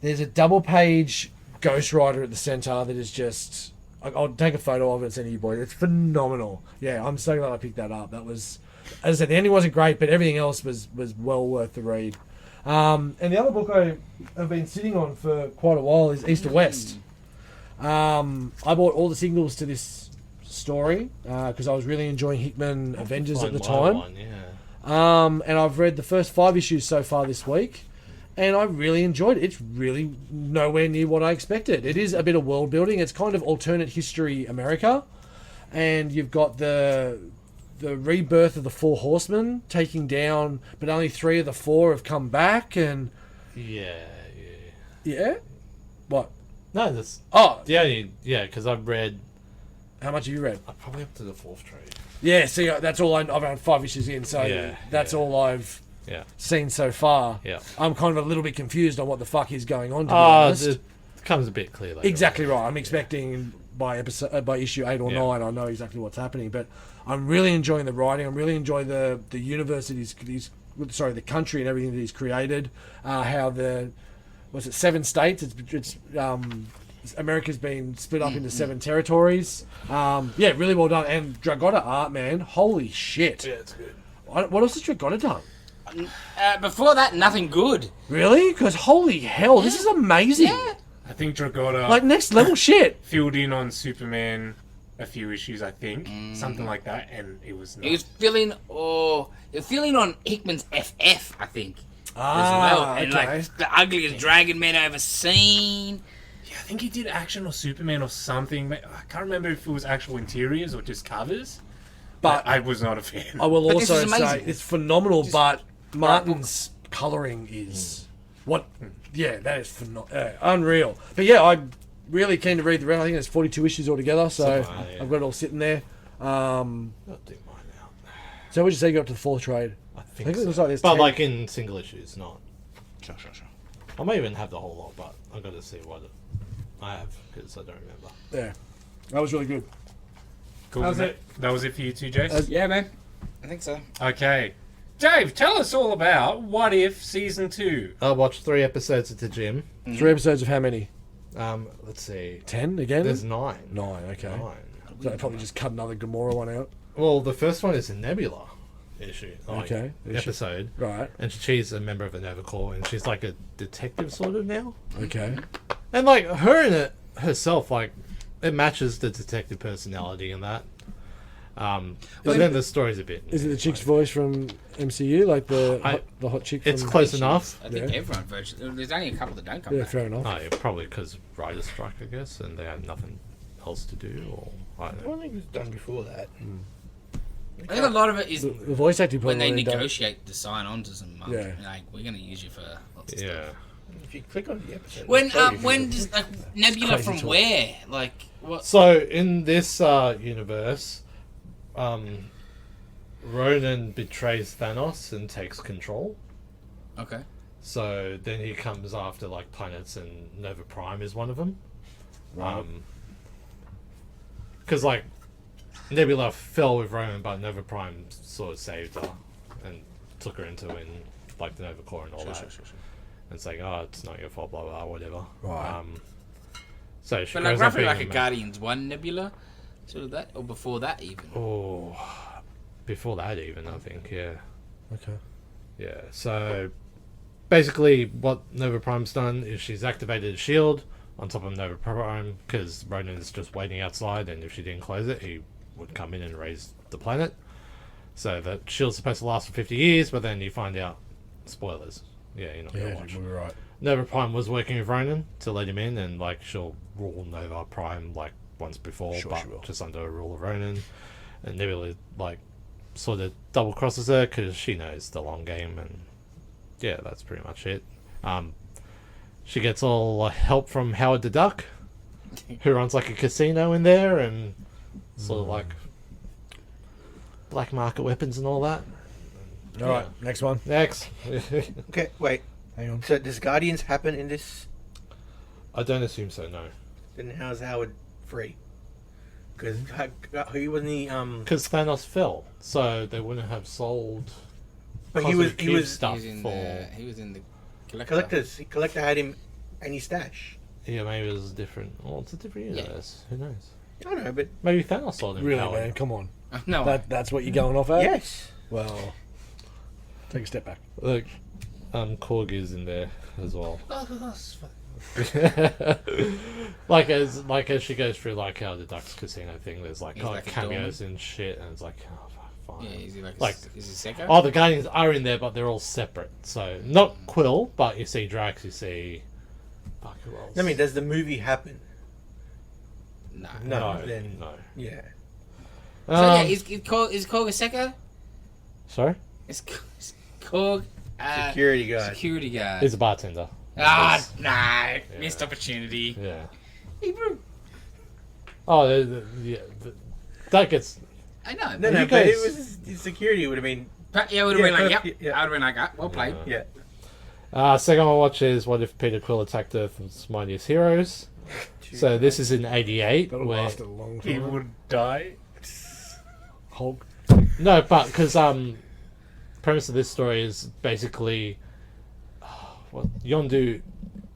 There's a double page Ghost Rider at the center that is just. I'll take a photo of it and send it to you, boy. It's phenomenal. Yeah, I'm so glad I picked that up. That was, as I said, the ending wasn't great, but everything else was well worth the read. And the other book I've been sitting on for quite a while is East to West. I bought all the signals to this story because I was really enjoying Hickman Avengers at the time. And I've read the first 5 issues so far this week. And I really enjoyed it. It's really nowhere near what I expected. It is a bit of world building. It's kind of alternate history America. And you've got the rebirth of the Four Horsemen taking down, but only 3 of the 4 have come back. And Yeah. What? No, that's because I've read. How much have you read? I'm probably up to the 4th trade. Yeah, see, that's all I've had 5 issues in, so that's all I've seen so far. Yeah. I'm kind of a little bit confused on what the fuck is going on, to be honest. It comes a bit clear later. Exactly right. I'm expecting by issue 8 or 9, I know exactly what's happening. But I'm really enjoying the writing. I'm really enjoying the universe that the country and everything that he's created. How 7 states? It's America's been split up into 7 territories. Really well done. And Dragotta art, man, holy shit. Yeah, it's good. What else has Dragotta done? Before that, nothing good. Really? Because holy hell, this is amazing. Yeah. I think Dragotta Like next level shit. filled in on Superman a few issues, I think. Something like that, and it was not. He was filling on Hickman's FF, I think. As well. And like the ugliest dragon man I've ever seen. Yeah, I think he did Action or Superman or something. I can't remember if it was actual interiors or just covers. But I was not a fan. I will But this also is say amazing. it's phenomenal, but Martin's colouring is what? Yeah, that is unreal. But yeah, I'm really keen to read the rest. I think there's 42 issues altogether, so I've got it all sitting there. I'll do mine out. So would you say you got to the 4th trade? I I think think so. it looks like there's But 10. like in single issues, not. Sure. I may even have the whole lot, but I've got to see what I have because I don't remember. Yeah, that was really good. Cool. That was it. That was it for you too, Jace? Yeah, man. I think so. Okay. Dave, tell us all about What If Season 2. I watched 3 episodes at the gym. 3 episodes of how many? Let's see. 10 again? There's 9. 9, okay. 9. So I probably just cut another Gamora one out. Well, the first one is a Nebula issue. Okay. Episode. Right. And she's a member of the Nova Corps, and she's like a detective sort of now. Okay. And like her in it herself, like it matches the detective personality in that. But then the story's a bit. Is it the chick's voice from MCU, like the hot chick? It's from... close enough. I think everyone virtually. There's only a couple that don't come Yeah, back. fair enough. No, yeah, probably because writer's strike, I guess, and they had nothing else to do, or I don't know. I think it was done before that. I think a lot of it is The voice acting when they probably done- negotiate to sign on to some money. Yeah. Like, we're going to use you for lots of Yeah. stuff. If you click on the episode, When it'll tell you if when you- does like Nebula crazy from talk. where? Like what? So in this universe, Ronan betrays Thanos and takes control. Okay. So then he comes after like planets, and Nova Prime is one of them. Because like Nebula fell with Ronan, but Nova Prime sort of saved her and took her into like the Nova Corps and all that. Sure. And saying, "Oh, it's not your fault," blah blah, whatever. Right. So she But like grows up roughly being like a ma- Guardians 1 Nebula, sort of that, or before that even. Oh, before that even, I think, yeah. Okay. Yeah, so basically what Nova Prime's done is she's activated a shield on top of Nova Prime because Ronan's just waiting outside, and if she didn't close it, he would come in and raise the planet. So the shield's supposed to last for 50 years, but then you find out, spoilers, you're not going to watch. we're right. Nova Prime was working with Ronan to let him in, and like she'll rule Nova Prime like once before, Sure but she will. just under a rule of Ronan. And Nebula like sort of double crosses her because she knows the long game, and yeah, that's pretty much it. She gets all help from Howard the Duck, who runs like a casino in there, and sort of like black market weapons and all that. All right, next one. Next. Okay, wait. Hang on. So does Guardians happen in this? I don't assume so, no. Then how's Howard free? Because he wasn't the Because Thanos fell, so they wouldn't have sold. But he Cosmic was Cube stuff He was in for. the collector. collector had him and his stash. Yeah, maybe it was different. Oh, it's a different Yeah. universe. Who knows? I don't know, but Maybe Thanos saw them. Really, power. man? Come on. No. That's what you're going off at? yes. Well, take a step back. Look, Korg is in there as well. As she goes through like how the Ducks Casino thing, there's like, He's like a cameos and shit, and it's like, oh, fuck, fine. Yeah, is he Like- is he Secco? Oh, the Guardians are in there, but they're all separate. So not Quill, but you see Drax, you see. Fuck, who else? I mean, does the movie happen? No. no, then- no. Yeah. So yeah, Um, is Korg a Secco? sorry, Is Korg Security guard. security guard? he's a bartender. No, missed opportunity. Yeah. Hebrew. Oh, that gets. I know. No, You no, but guys- it was the security would have been. But yeah, would have been like, Yeah, yep. yeah. I would have been like, well played. Yeah. Second one I watch is What If Peter Quill Attacked Earth's Mightiest Heroes? So this is in '88. That'll Where, last a long He time. would die. Hulk. no, but because premise of this story is basically Yondu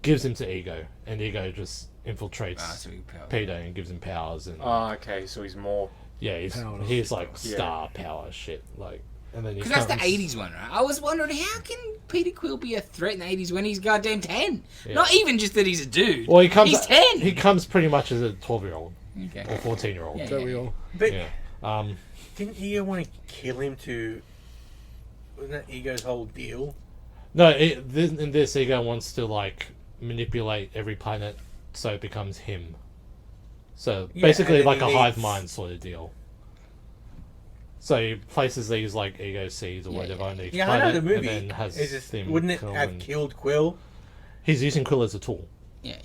gives him to Ego, and Ego just infiltrates So he power. Peter and gives him powers, and Oh, okay, so he's more. yeah, Power. he's like Yeah. star power shit, like, and then he Because that's the comes- '80s one, right? I was wondering how can Peter Quill be a threat in the '80s when he's goddamn 10? Yeah. Not even just that he's a dude. Well, he comes. He's 10. He comes pretty much as a 12-year-old Okay. or 14-year-old. Yeah. Don't we all? But Yeah. didn't Ego want to kill him to? Wasn't that Ego's whole deal? No, in this, Ego wants to like manipulate every planet so it becomes him. So Yeah, basically, and like then a he hive needs- mind sort of deal. So he places these like Ego seeds or Yeah, whatever on each Yeah, I planet, know the movie. and then has It's just, them wouldn't it kill have and- killed Quill? He's using Quill as a tool. Yeah,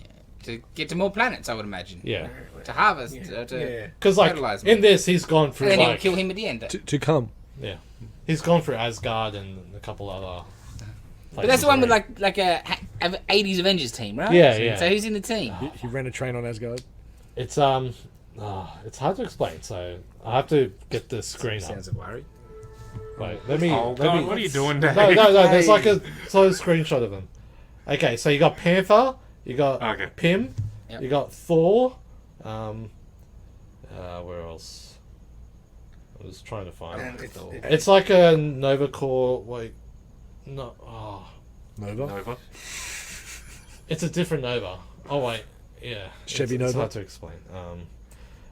to get to more planets, I would imagine. Yeah, To harvest, Yeah. to Yeah. because like fertilize in more. this, he's gone And through then he'll like kill him at the end. To come. yeah, he's gone through Asgard and a couple other. But that's the one with places like a '80s Avengers team, right? Yeah, so, yeah. So who's in the team? He ran a train on Asgard. It's it's hard to explain. So I have to get the screen up. Sounds a worry. Wait, let me. Oh, let God, me- what are you doing, Dave? No. There's like a sort of screenshot of them. Okay, so you got Panther, you got Okay. Pym, Yep. you got Thor. Where else? I was trying to find. And it. It's like a Nova Corps. Wait, no. Oh, Nova. Nova. it's a different Nova. Oh wait, yeah. Chevy it's Nova? hard to explain.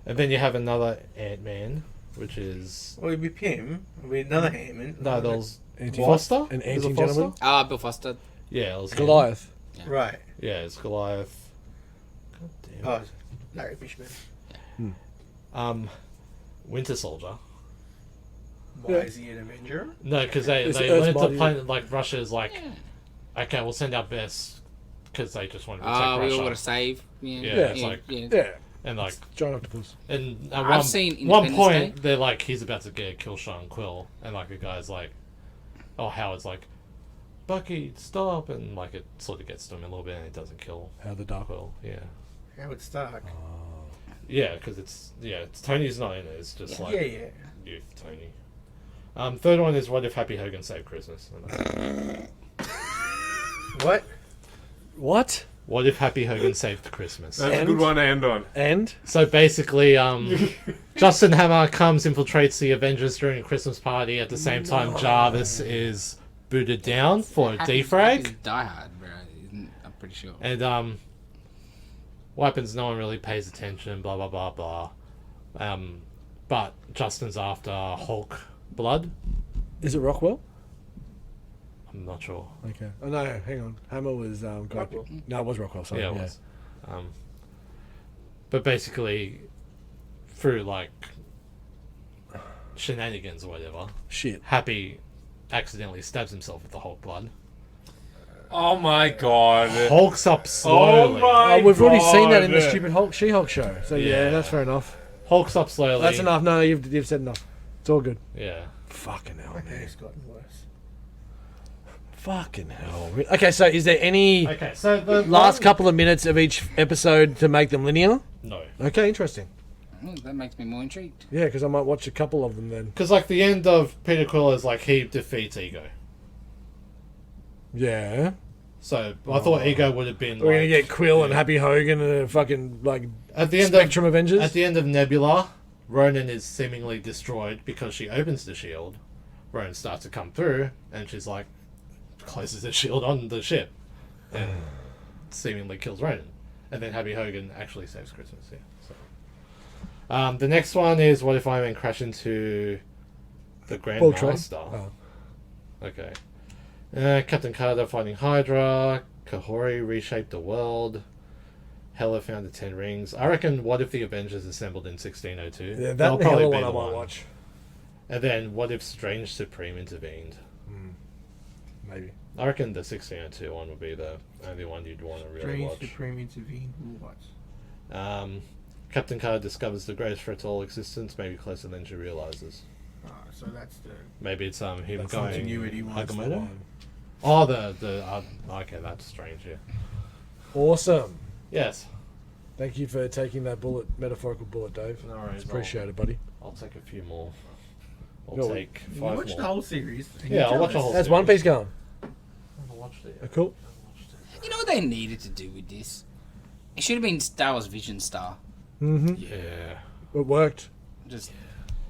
And then you have another Ant-Man, which is Well, it'd be Pym. It'd be another Hammond. no, there was Anti- Foster. An Is it anti Foster? gentleman. Ah, Bill Foster. Yeah, it was him. Goliath. Right. Yeah, it's Goliath. God damn. Oh, Larry Fishman. Winter Soldier. Why is he an Avenger? No, because It's they Earth's learned to mighty- plan like Russia's like, okay, we'll send our best because they just want to protect Ah, we all Russia. want to save. Yeah, Yeah, it's like- yeah. Yeah. And like, Giant octopus. and at I've seen one Independence point Day. they're like, he's about to get kill Sean Quill, and like the guy's like, oh, Howard's like, Bucky, stop, and like it sort of gets to him a little bit, and it doesn't kill How the dark. Quill. Yeah, Howard Stark. yeah, because it's Tony's not in it. It's just Yeah. like Yeah. youth Tony. Third one is What If Happy Hogan Saved Christmas? What? What? What if Happy Hogan saved Christmas? That's a And- good one to end on. And? So basically, Justin Hammer comes, infiltrates the Avengers during a Christmas party. At the same time, Jarvis is booted down for a Happy's defrag. Die Hard, bro. I'm pretty sure. And what happens? No one really pays attention. Blah blah blah blah. But Justin's after Hulk blood. Is it Rockwell? I'm not sure. Okay. Oh no, hang on. Hammer was Rockwell. No, it was Rockwell. Sorry. Yeah, it was. But basically, through like shenanigans or whatever, Shit. Happy accidentally stabs himself with the Hulk blood. Oh my God. Hulks up slowly. my- Oh, we've already seen that in the God. stupid Hulk She-Hulk show. So yeah, Yeah. that's fair enough. Hulks up slowly. That's enough. No, you've said enough. It's all good. Yeah. Fucking hell, Okay, man. it's gotten worse. Fucking hell. Okay, so is there any Okay, so the last couple of minutes of each episode to make them linear? No. Okay, interesting. Oh, that makes me more intrigued. Yeah, because I might watch a couple of them then. Because like the end of Peter Quill is like he defeats Ego. Yeah. So I thought Ego would have been. We're like, gonna get Quill and Happy Hogan and a fucking like at the end Spectrum Avengers. At the end of Nebula, Ronan is seemingly destroyed because she opens the shield. Ronan starts to come through, and she's like, closes the shield on the ship, and seemingly kills Ronan. And then Happy Hogan actually saves Christmas. Yeah. So, the next one is what if Iron Man crashed into the Grandmaster? Oh. Okay. Captain Carter fighting Hydra. Kahori reshaped the world. Hela found the 10 rings. I reckon what if the Avengers assembled in 1602? Yeah, That'll that Hela be one the I might watch. And then what if Strange Supreme intervened? Maybe. I reckon the 1602 one would be the only one you'd want to really Strange watch. Supreme intervene. What? Captain Carter discovers the greatest threat to all existence, maybe closer than she realizes. So that's the Maybe it's him That's going continuity one. Agamotto? Oh, okay, that's strange. Yeah. Awesome. Yes. Thank you for taking that metaphorical bullet, Dave. No worries. It's appreciated, buddy. I'll take a few more. I'll Go on. take 5 You more. watch the whole series. and Yeah, you I'll tell watch the us. whole How's series. One Piece going? I haven't watched it yet. Cool. You know what they needed to do with this? It should have been Star Wars Vision Star. Mm-hmm. Yeah. It worked. Just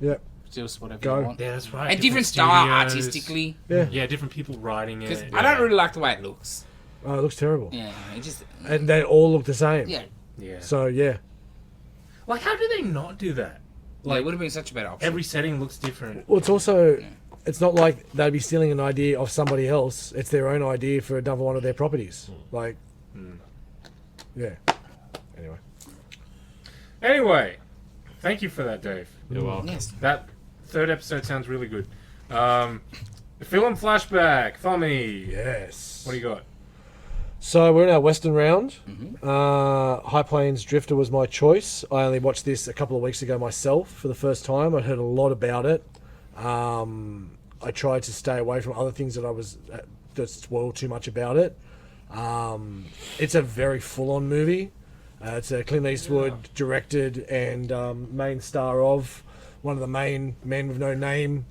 Yeah. whatever Go. you want. Yeah, that's right. And different style studios. artistically. Yeah. Yeah, different people writing Because it. I don't really like the way it looks. Oh, it looks terrible. Yeah, it just. And they all look the same. Yeah. Yeah. So, yeah. Like, how do they not do that? Like, it would have been such a better option. Every setting looks different. Well, it's also... It's not like they'd be stealing an idea of somebody else. It's their own idea for another one of their properties. Like... Yeah. Anyway. Anyway, thank you for that, Dave. You're welcome. Yes. That third episode sounds really good. The film Flashback, Tommy. Yes. What do you got? So we're in our Western round. High Plains Drifter was my choice. I only watched this a couple of weeks ago myself for the first time. I heard a lot about it. I tried to stay away from other things that spoiled too much about it. It's a very full-on movie. It's a Clint Eastwood directed and main star of one of the main men with no name.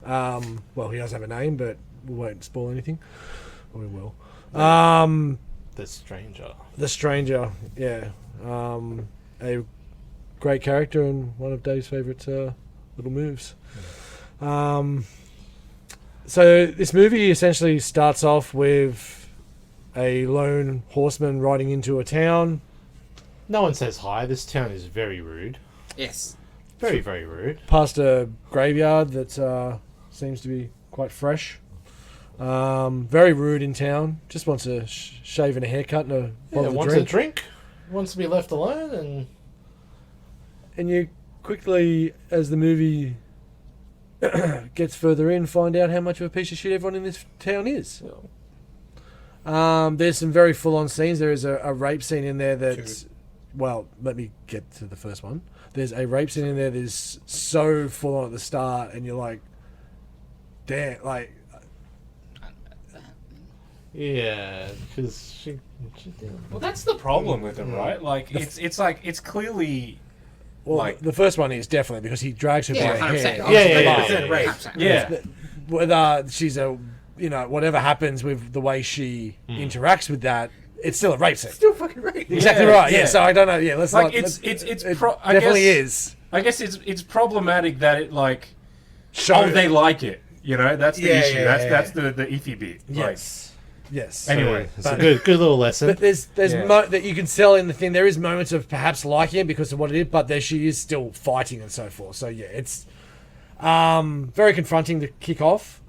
Well, he does have a name, but we won't spoil anything. Or we will. The Stranger. The Stranger, yeah. A great character and one of Dave's favourite little moves. So this movie essentially starts off with a lone horseman riding into a town. No one says hi. This town is very rude. Yes. Very, very rude. Past a graveyard that seems to be quite fresh. Very rude in town. Just wants a shave and a haircut and a bottle of wants drink. a drink. Wants to be left alone, And you quickly, as the movie gets further in, find out how much of a piece of shit everyone in this town is. There's some very full-on scenes. There is a rape scene in there that's... Well, let me get to the first one. There's a rape scene in there that is so full-on at the start, and you're like... Damn, like... Yeah, because she Well, that's the problem with it, right? Like, it's clearly... Well, Like- the first one is definitely because he drags her by Yeah, her 100%. hair. Yeah. Right. 100%. Yeah. Whether she's a... You know, whatever happens with the way she interacts with that, it's still a rape scene. Still fucking right. Exactly Yeah, right. yeah. Yeah. So I don't know. Yeah, let's Like, not. it's it I definitely guess- is. I guess it's problematic that it, like... Show Oh, they like it. You know, that's the Yeah, issue. yeah, That's the iffy bit. Yes. Yes. Anyway, it's a good little lesson. But there's Yeah. that you can tell in the thing. There is moments of perhaps liking it because of what it is, but there she is still fighting and so forth. So yeah, it's very confronting to kick off.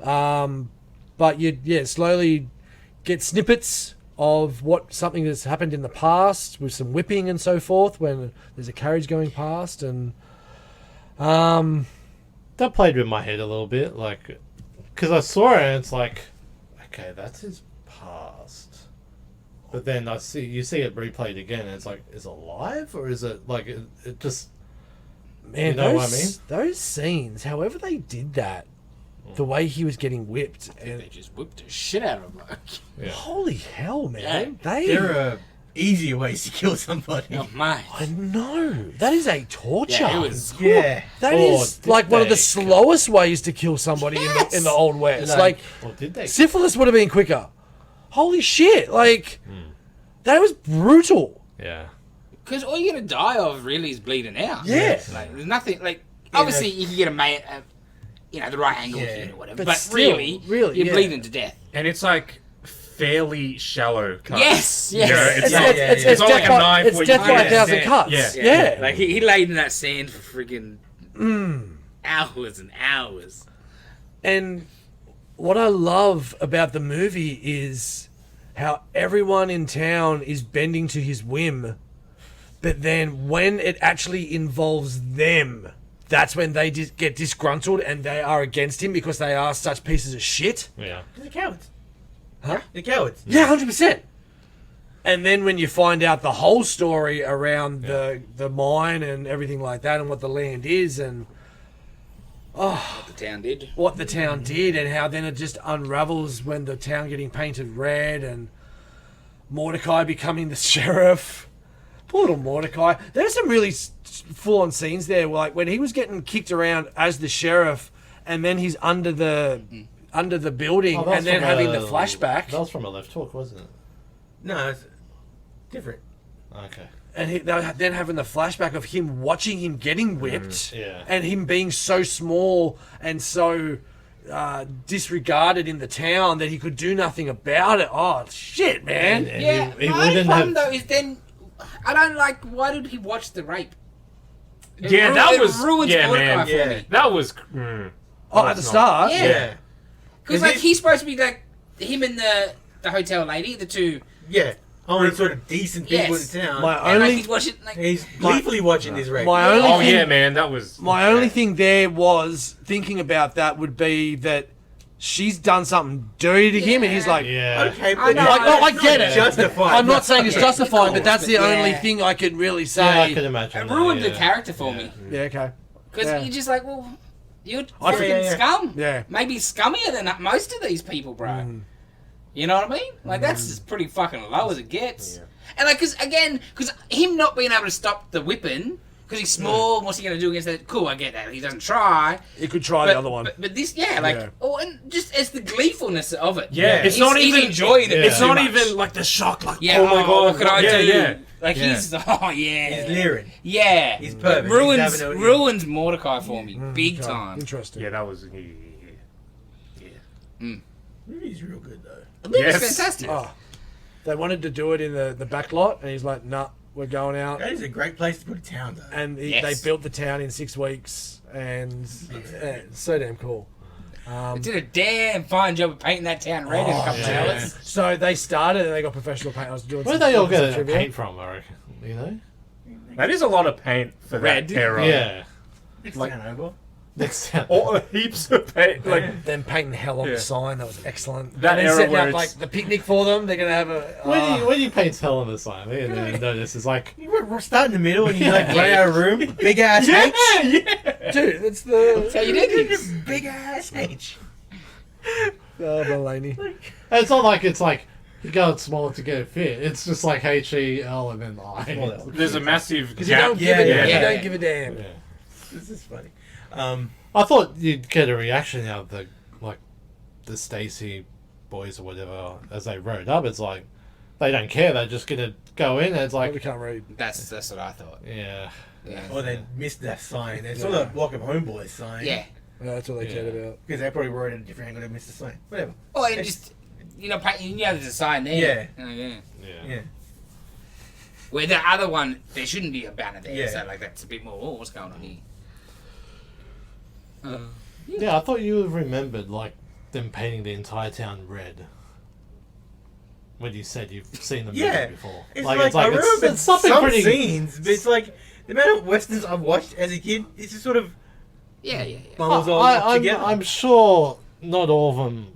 But you slowly get snippets of something that's happened in the past with some whipping and so forth when there's a carriage going past and That played with my head a little bit, like, because I saw it and it's like, okay, that's his past. But then you see it replayed again and it's like, is it alive or is it like it just? man, You know what I those, those scenes, however they did that, the way he was getting whipped and They just whipped the shit out of him. Like, Yeah. holy hell, man! Yeah. There are easier ways to kill somebody. oh my. I know that is a torture. Yeah, it was. Yeah. That Or is did like one of the they? slowest ways to kill somebody in the Old West. Like Or did they? syphilis would have been quicker. holy shit! Like that was brutal. Yeah. Because all you're gonna die of really is bleeding out. Yeah. Like there's nothing like. Obviously, you can get the right angle here or whatever. But still, really, really, you're yeah. bleeding to death. And it's like fairly shallow cuts. Yes, yes. You know, it's not like a knife It's where death you by a can thousand stand. cuts. Yeah. Yeah. Like he laid in that sand for friggin' hours and hours. And what I love about the movie is how everyone in town is bending to his whim, but then when it actually involves them, that's when they get disgruntled and they are against him because they are such pieces of shit. Yeah. They're cowards. Huh? They're cowards. Yeah, 100%. And then when you find out the whole story around the mine and everything like that and what the land is and What the town did. what the town did and how then it just unravels when the town getting painted red and Mordecai becoming the sheriff. Poor little Mordecai. There's some really full-on scenes there, like when he was getting kicked around as the sheriff and then he's under the building Oh, and then having the flashback. That was from a left hook, wasn't it? No, it's different. Okay. And they were then having the flashback of him watching him getting whipped yeah. and him being so small and so disregarded in the town that he could do nothing about it. Oh, shit, man. And Yeah, he my only wouldn't problem have. though is then I don't like. Why did he watch the rape? It Yeah, that it was ruins yeah, Mordecai man. for Yeah. me. That was. Oh, at the start? Yeah. Yeah. Because like he's supposed to be like him and the hotel lady, the two. Yeah. Only sort of decent people Yes. in town. My And like only he's watching like. He's gleefully watching this rape. my only Oh thing, yeah, man, that was. my only thing there was thinking about that would be that she's done something dirty to him and he's like Yeah. Okay, I but know, like, oh, I get it. Justified. I'm not saying it's Yeah, justified, of but that's the course, but only yeah. thing I could really say. Yeah, I could imagine. It that, ruined yeah. the character for me. Yeah, okay. Because Yeah. you're just like, well, you're I freaking think- scum. Yeah. Maybe scummier than most of these people, bro. You know what I mean? Like, that's just pretty fucking low as it gets. Yeah. And, like, because him not being able to stop the whipping, because he's small, what's he going to do against that? Cool, I get that. He doesn't try. He could try But, the other one. But this, yeah, like, Yeah. oh, and just as the gleefulness of it. Yeah, it's He's- not he's even enjoying it. It's too not much. even like the shock. Like, Yeah, oh my god, what could I yeah, do? Yeah. Like, Yeah. he's, oh, yeah. He's leering. Yeah. He's pervert. Ruins, He's having a- ruins Mordecai for me, big Okay, time. Interesting. Yeah, that was. He's real good though. The movie's Yes. fantastic. Oh, they wanted to do it in the back lot, and he's like, "Nah, we're going out." That is a great place to put a town though. And Yes. they built the town in 6 weeks, and so damn cool. They did a damn fine job of painting that town red in a couple of hours. So they started, and they got professional painters doing. Where some- they all some get trivia. paint from, I reckon. You know? That is a lot of paint for Red. that era. Yeah. Next like- town over. Next time. Or heaps of paint. Like, Them painting hell on Yeah. the sign, that was excellent. That and then era setting where up it's- like the picnic for them. They're gonna have a. When you paint hell on the sign, and then notice it's like, We're starting in the middle and you like run out of room. Big ass H. dude, it's the. So you did it. Big ass H. Oh, Mulaney. and it's not like it's like you go smaller to get it fit. It's just like HEL and then I. there's a massive Because you gap. don't give a Yeah, you yeah. don't give a damn. Yeah. This is funny. I thought you'd get a reaction out of the Stacy boys or whatever as they rode up. It's like they don't care. They're just gonna go in, and it's We like, can't read. That's what I thought. yeah, Yeah. Or they missed that sign. They saw the Block of Homeboys sign. Yeah. Yeah, that's all they cared about. Because they probably wrote it at a different angle. They missed the sign. Whatever. Oh, and just there's a sign there. Yeah. Oh, yeah. Yeah. Where the other one, there shouldn't be a banner there. Yeah. So like that's a bit more. Oh, what's going on here? yeah. I thought you would have remembered like them painting the entire town red. When you said you've seen the movie Yeah. before, It's like, I remember it's something some pretty. scenes, but it's like the amount of westerns I've watched as a kid. It's just sort of Yeah. bubbles all I'm together. sure not all of them.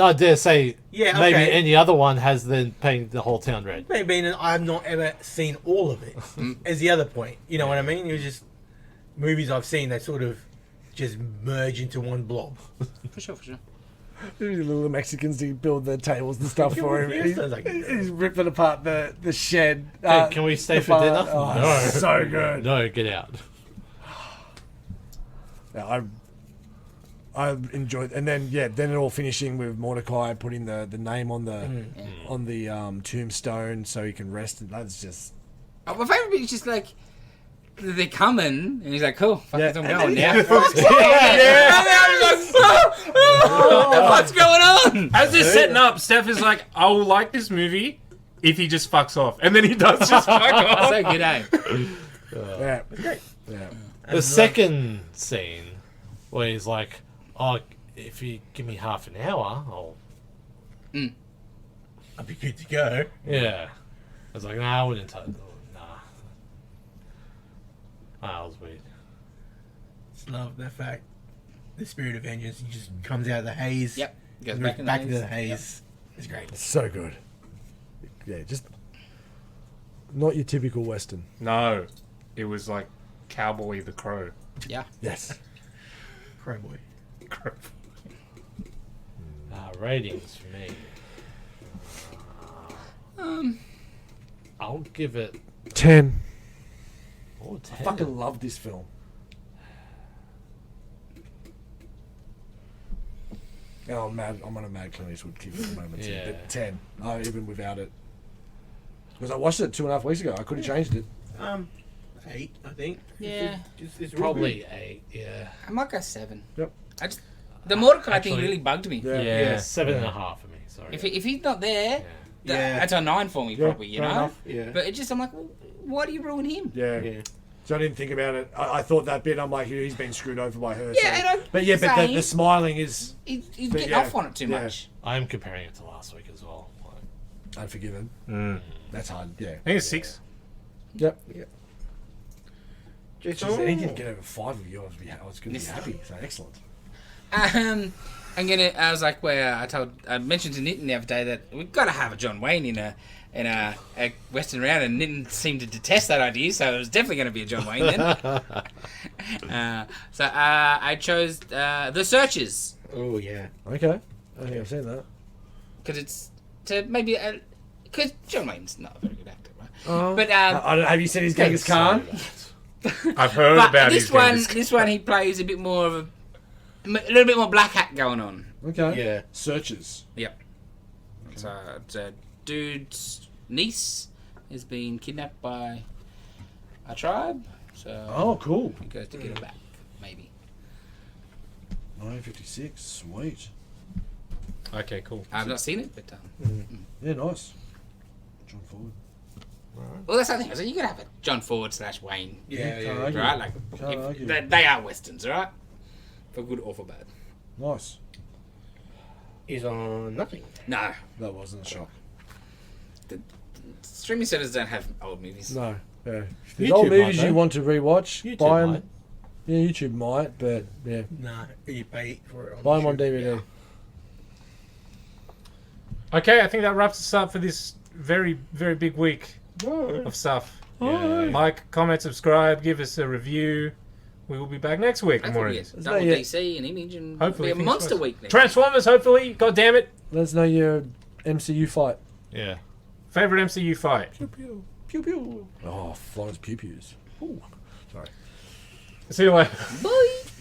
I dare say, Yeah, maybe okay. any other one has then painted the whole town red. Maybe I've not ever seen all of it. As the other point, you know what I mean? It was just movies I've seen that sort of just merge into one blob. For sure. The little Mexicans to build the tables and stuff for him. Yeah, He's, sounds like- he's ripping apart the shed. Can we stay the for bar. dinner? Oh, No. so good. No, get out. Yeah, I enjoyed, and then then it all finishing with Mordecai putting the name on the tombstone so he can rest. And that's just My favourite bit is just like, they're coming, and he's like, cool, fuck it, I'm going now. Yeah. What's going on? As they're setting up, Steph is like, I will like this movie if he just fucks off. And then he does just fuck off. So good, eh? yeah, yeah. The second scene where he's like, "Oh, if you give me half an hour, I'll." I'll be good to go. Yeah. I was like, "Nah, I wouldn't touch. Nah." That was weird. Just love the fact the spirit of vengeance just comes out of the haze. Yep. Goes Goes back back in into the haze. It's great. It's so good. Yeah, just not your typical Western. No. It was like Cowboy the Crow. Yeah. Yes. Crowboy. Ratings for me. I'll give it 10. 10. I fucking love this film. Oh, I'm mad. I'm on a mad Clint Eastwood kick at the moment. Yeah. But 10. Even without it. Because I watched it 2.5 weeks ago. I could have changed it. 8, I think. Yeah. It's Probably 8. Yeah. I might go 7. Yep. The Mordecai thing Actually- really bugged me. Yeah. Yeah. 7.5 for me. Sorry. If he's not there, Yeah. that's a 9 for me, Yeah, probably, you fair know? enough. Yeah. But it just, I'm like, well, why do you ruin him? Yeah. Yeah. So I didn't think about it. I thought that bit. I'm like, he's been screwed over by her. Yeah, so. and I'm But yeah, but saying- the smiling is He's But getting yeah, off on it too yeah. much. I'm comparing it to last week as well. Like, Unforgiven. Mm. That's hard. Yeah. I think it's 6. Yep. Just Jeez, and he didn't get over 5 of you. I was going to be Yes. happy. So excellent. I was like, I mentioned to Nitin the other day that we've got to have a John Wayne in a Western round, and Nitin seemed to detest that idea, so it was definitely going to be a John Wayne then. I chose The Searchers, Oh, yeah. Okay. I think I've seen that. because it's to maybe because John Wayne's not a very good actor, right? Oh. But I don't, have you seen his Genghis Khan? I've heard but about this his one, Genghis Khan. this one he plays a bit more of a little bit more black hat going on. Okay. Yeah. Searches. Yep. So it's a dude's niece has been kidnapped by a tribe. So Oh, cool. he goes to get her back, maybe. 1956. Sweet. Okay, cool. I've not seen it, but Yeah, nice. John Ford. well, that's the thing. I said you gotta have a John Ford / Wayne, Yeah, Can't yeah. argue. right? Like Can't if, argue. they are westerns, right? For good or for bad. Nice. He's on nothing. No, That wasn't a shock. streaming centers don't have old movies. No. Yeah. If YouTube there's old might, movies though. you want to rewatch, YouTube buy them. might. Yeah, YouTube might, but yeah. Nah, you pay for it. Buy them on YouTube. DVD. Okay, I think that wraps us up for this very, very big week of stuff. Yeah. Like, comment, subscribe, give us a review. We will be back next week. Hopefully we Mornings. get double Yeah. DC and Image and Hopefully, be a fingers monster crossed. week next. Transformers, hopefully. God damn it. Let us know your MCU fight. Yeah. Favorite MCU fight. Pew pew. Pew pew. Oh, Florence Pew Pews. Ooh. Sorry. See you later. Bye.